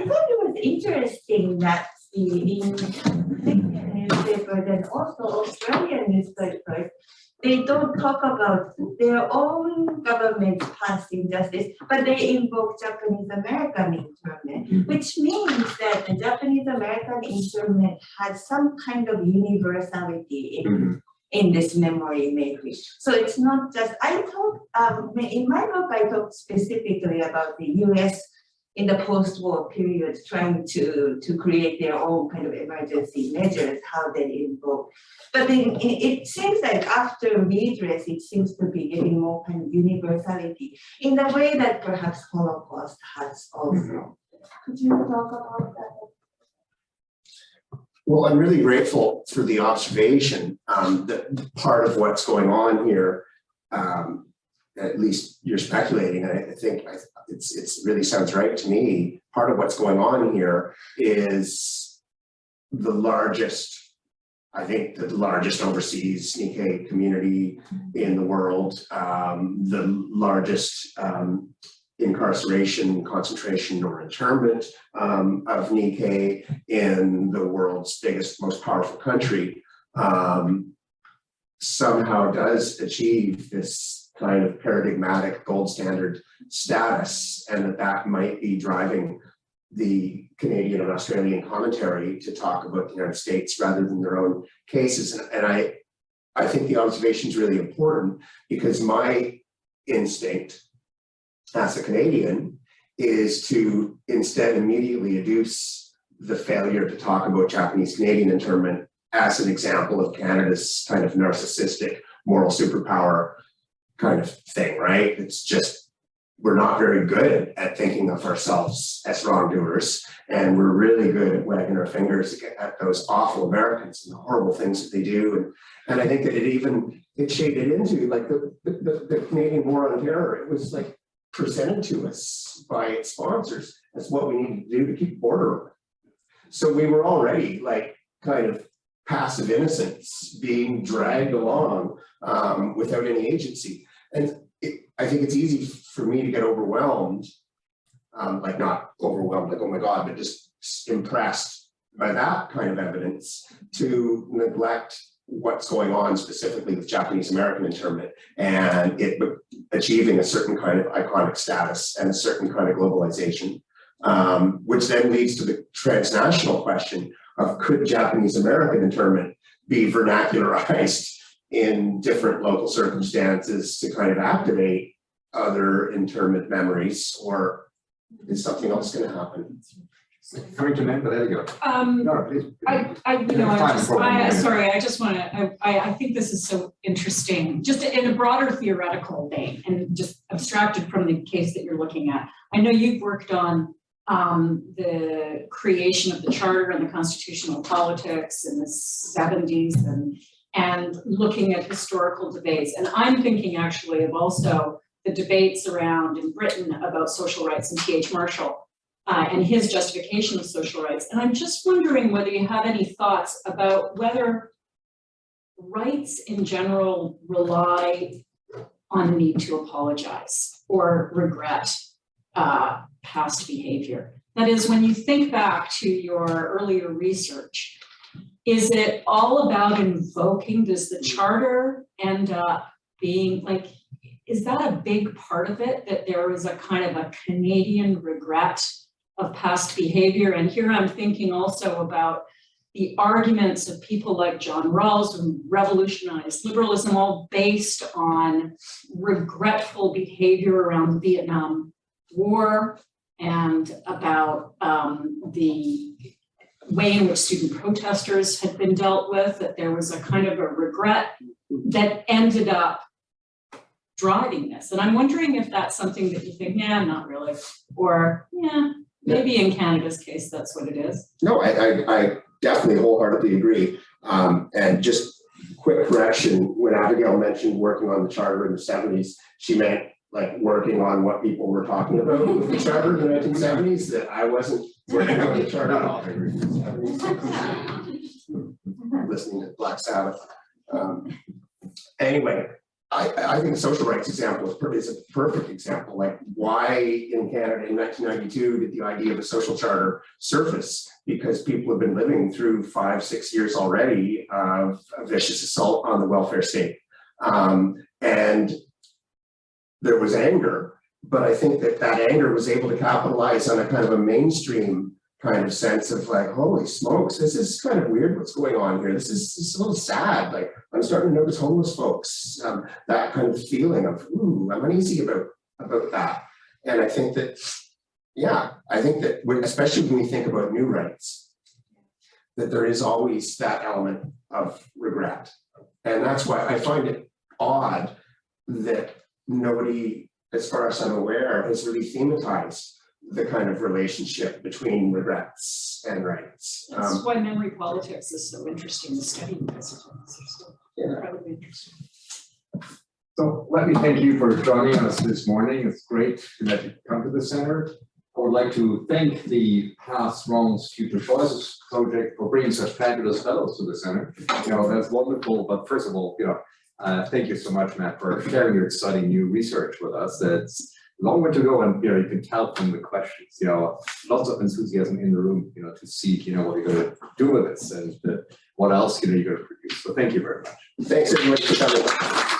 thought it was interesting that in newspaper and also Australian newspapers, they don't talk about their own government's past injustice, but they invoke Japanese-American internment, which means that the Japanese-American internment has some kind of universality in this memory making. So it's not just, I thought, in my book, I talked specifically about the US in the post-war period trying to create their own kind of emergency measures, how they invoke. But then it seems like after redress, it seems to be getting more kind of universality in the way that perhaps Holocaust has also. Could you talk about that?
Well, I'm really grateful for the observation that part of what's going on here, at least you're speculating, I think it's really sounds right to me. Part of what's going on here is the largest, I think the largest overseas Nikkei community in the world, the largest incarceration, concentration, or internment of Nikkei in the world's biggest, most powerful country, somehow does achieve this kind of paradigmatic gold standard status, and that might be driving the Canadian and Australian commentary to talk about the United States rather than their own cases. And I think the observation is really important, because my instinct as a Canadian is to instead immediately adduce the failure to talk about Japanese Canadian internment as an example of Canada's kind of narcissistic moral superpower kind of thing, right? It's just, we're not very good at thinking of ourselves as wrongdoers, and we're really good at wagging our fingers at those awful Americans and the horrible things that they do. And I think that it shaded into like the Canadian War on Terror. It was like presented to us by its sponsors as what we needed to do to keep the border open. So we were already like kind of passive innocence being dragged along without any agency. And I think it's easy for me to get overwhelmed, like not overwhelmed, like, oh my God, but just impressed by that kind of evidence, to neglect what's going on specifically with Japanese American internment and it achieving a certain kind of iconic status and a certain kind of globalization, which then leads to the transnational question of, could Japanese American internment be vernacularized in different local circumstances to kind of activate other internment memories, or is something else going to happen?
Coming to an end, but there you go. No, please.
I think this is so interesting, just in a broader theoretical vein and just abstracted from the case that you're looking at. I know you've worked on the creation of the charter and the constitutional politics in the 70s and looking at historical debates. And I'm thinking actually of also the debates around in Britain about social rights and T.H. Marshall and his justification of social rights. And I'm just wondering whether you have any thoughts about whether rights in general rely on the need to apologize or regret past behavior. That is, when you think back to your earlier research, is it all about invoking? Does the charter end up being like, is that a big part of it, that there is a kind of a Canadian regret of past behavior? And here I'm thinking also about the arguments of people like John Rawls, who revolutionized liberalism, all based on regretful behavior around the Vietnam War and about the way in which student protesters had been dealt with, that there was a kind of a regret that ended up driving this. And I'm wondering if that's something that you think, nah, not really, or yeah, maybe in Canada's case, that's what it is.
No, I definitely wholeheartedly agree. And just quick correction, when Abigail mentioned working on the charter in the 70s, she meant like working on what people were talking about with the charter in the 1970s, that I wasn't working on the charter at all. Listening to Black Sabbath. Anyway, I think the social rights example is a perfect example. Like, why in Canada in 1992 did the idea of a social charter surface? Because people have been living through 5-6 years already of a vicious assault on the welfare state. And there was anger, but I think that anger was able to capitalize on a kind of a mainstream kind of sense of like, holy smokes, this is kind of weird what's going on here. This is a little sad. Like, I'm starting to notice homeless folks, that kind of feeling of, ooh, I'm uneasy about that. And I think that, yeah, I think that especially when we think about new rights, that there is always that element of regret. And that's why I find it odd that nobody, as far as I'm aware, has really thematized the kind of relationship between regrets and rights.
That's why memory politics is so interesting to study, because it's so incredibly interesting.
So let me thank you for joining us this morning. It's great that you come to the center. I would like to thank the Past Wrongs, Future Choices project for bringing such fabulous fellows to the center. You know, that's wonderful. But first of all, you know, thank you so much, Matt, for sharing your exciting new research with us. That's long way to go, and you know, you can tell from the questions, you know, lots of enthusiasm in the room, you know, to see, you know, what you're gonna do with this and what else, you know, you're gonna produce. So thank you very much.
Thanks everyone for coming.